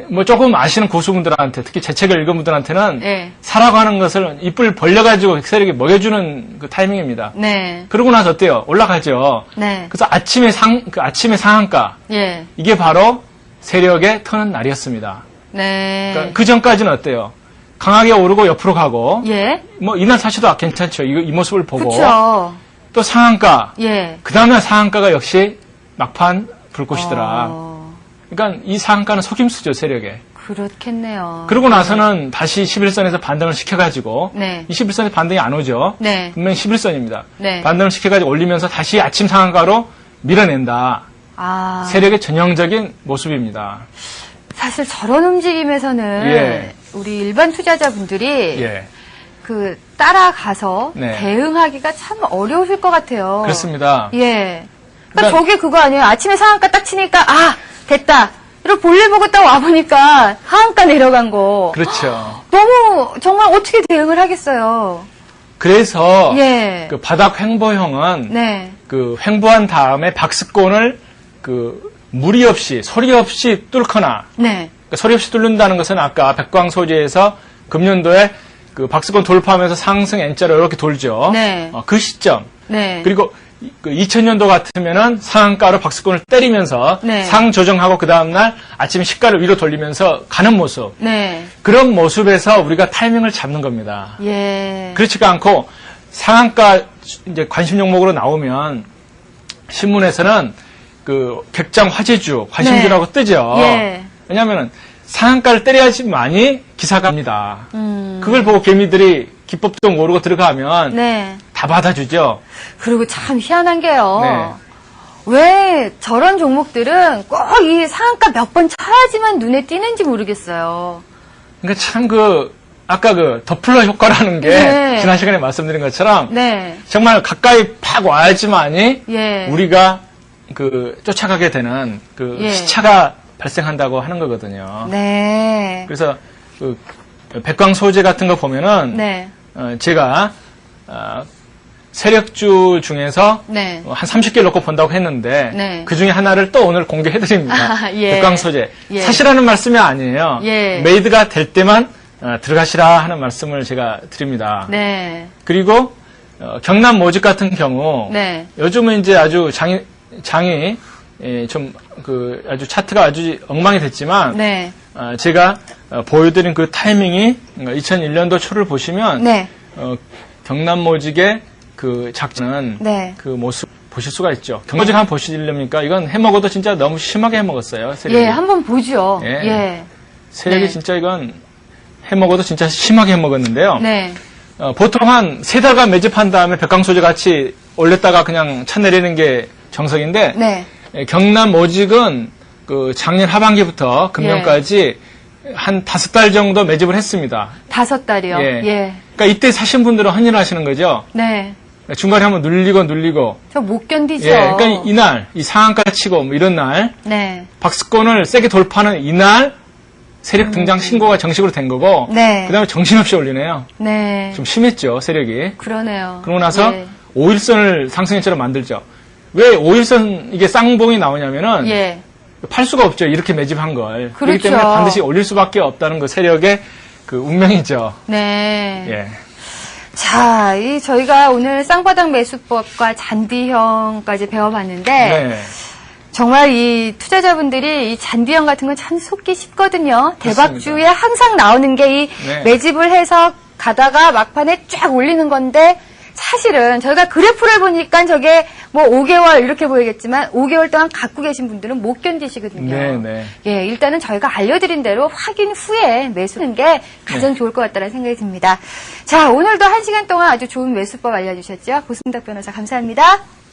뭐 조금 아시는 고수분들한테 특히 제 책을 읽은 분들한테는 예. 사라고 하는 것을 입을 벌려가지고 세력이 먹여주는 그 타이밍입니다. 네. 그러고 나서 어때요? 올라가죠. 네. 그래서 아침에 아침에 상한가 예. 이게 바로 세력의 터는 날이었습니다. 네. 그러니까 그 전까지는 어때요? 강하게 오르고 옆으로 가고 예. 뭐 이날 사셔도 괜찮죠. 이 모습을 보고 그쵸. 또 상한가 예. 그 다음에 상한가가 역시 막판 불꽃이더라. 어, 그러니까 이 상한가는 속임수죠, 세력에. 그렇겠네요. 그러고 나서는 다시 11선에서 반등을 시켜가지고 네. 21선에 반등이 안 오죠. 네. 분명히 11선입니다. 네. 반등을 시켜가지고 올리면서 다시 아침 상한가로 밀어낸다. 아. 세력의 전형적인 모습입니다. 사실 저런 움직임에서는 예. 우리 일반 투자자분들이 예, 그 따라가서 네. 대응하기가 참 어려우실 것 같아요. 그렇습니다. 예. 그러니까 그러니까- 저게 그거 아니에요. 아침에 상한가 딱 치니까 됐다. 이러고 볼일 보고 딱 와보니까 하한가 내려간 거. 그렇죠. 너무 정말 어떻게 대응을 하겠어요. 그래서 예. 그 바닥 횡보형은 네. 그 횡보한 다음에 박스권을 그 무리 없이 소리 없이 뚫거나 네. 그러니까 소리 없이 뚫는다는 것은 아까 백광 소재에서 금년도에 그 박스권 돌파하면서 상승 N자로 이렇게 돌죠. 네. 그 시점. 네. 그리고 그 2000년도 같으면은 상한가로 박스권을 때리면서 네. 상 조정하고 그 다음날 아침에 시가를 위로 돌리면서 가는 모습. 네. 그런 모습에서 우리가 타이밍을 잡는 겁니다. 예. 그렇지가 않고 상한가 이제 관심 종목으로 나오면 신문에서는 그 객장 화제주 관심주라고 뜨죠. 예. 왜냐하면 상한가를 때려야지만이 기사가 합니다. 그걸 보고 개미들이 기법도 모르고 들어가면 네. 다 받아주죠. 그리고 참 희한한 게요. 네. 왜 저런 종목들은 꼭 이 상한가 몇 번 쳐야지만 눈에 띄는지 모르겠어요. 그러니까 참 아까 그 더플러 효과라는 게 네. 지난 시간에 말씀드린 것처럼 네. 정말 가까이 팍 와야지만이 예. 우리가 쫓아가게 되는 예. 시차가 발생한다고 하는 거거든요. 네. 그래서 백광 소재 같은 거 보면은 네. 제가 세력주 중에서 네. 한 30개를 놓고 본다고 했는데 네. 그 중에 하나를 또 오늘 공개해드립니다. 아, 예. 백광 소재. 예. 사시라는 말씀이 아니에요. 예. 메이드가 될 때만 들어가시라 하는 말씀을 제가 드립니다. 네. 그리고 경남 모직 같은 경우 네. 요즘은 이제 아주 장이 좀 아주 차트가 아주 엉망이 됐지만 네. 제가 보여드린 그 타이밍이 2001년도 초를 보시면 네. 경남 모직의 그 작전은 네. 그 모습 보실 수가 있죠. 경모직 한번 보시려니까 이건 해먹어도 진짜 너무 심하게 해먹었어요. 세력이. 예, 한번 보죠. 예. 예. 세력이 네. 진짜 이건 해먹어도 진짜 심하게 해먹었는데요. 네. 보통 한 3달간 매집한 다음에 백광소재 같이 올렸다가 그냥 차 내리는 게 정석인데 네. 경남 모직은 그 작년 하반기부터 금년까지 한 5달 정도 매집을 했습니다. 5달이요. 예. 예. 그러니까 이때 사신 분들은 헌일 하시는 거죠. 네. 중간에 한번 눌리고. 저 못 견디죠. 예. 그러니까 이날, 이 상한가 치고 뭐 이런 날, 네. 박스권을 세게 돌파하는 이날 세력 등장 신고가 정식으로 된 거고, 네. 그 다음에 정신없이 올리네요. 네. 좀 심했죠, 세력이. 그러네요. 그러고 나서 예. 5일선을 상승일자로 만들죠. 왜 5일선 이게 쌍봉이 나오냐면은 예. 팔 수가 없죠. 이렇게 매집한 걸. 그렇기 그렇죠. 때문에 반드시 올릴 수밖에 없다는 그 세력의 그 운명이죠. 네. 예. 자, 저희가 오늘 쌍바닥 매수법과 잔디형까지 배워봤는데, 네. 정말 이 투자자분들이 이 잔비형 같은 건 참 속기 쉽거든요. 대박주에 항상 나오는 게 이 네. 매집을 해서 가다가 막판에 쫙 올리는 건데 사실은 저희가 그래프를 보니까 저게 뭐 5개월 이렇게 보이겠지만 5개월 동안 갖고 계신 분들은 못 견디시거든요. 네, 네. 예, 일단은 저희가 알려드린 대로 확인 후에 매수하는 게 가장 좋을 것 같다는 생각이 듭니다. 자, 오늘도 1시간 동안 아주 좋은 매수법 알려주셨죠? 고승덕 변호사 감사합니다.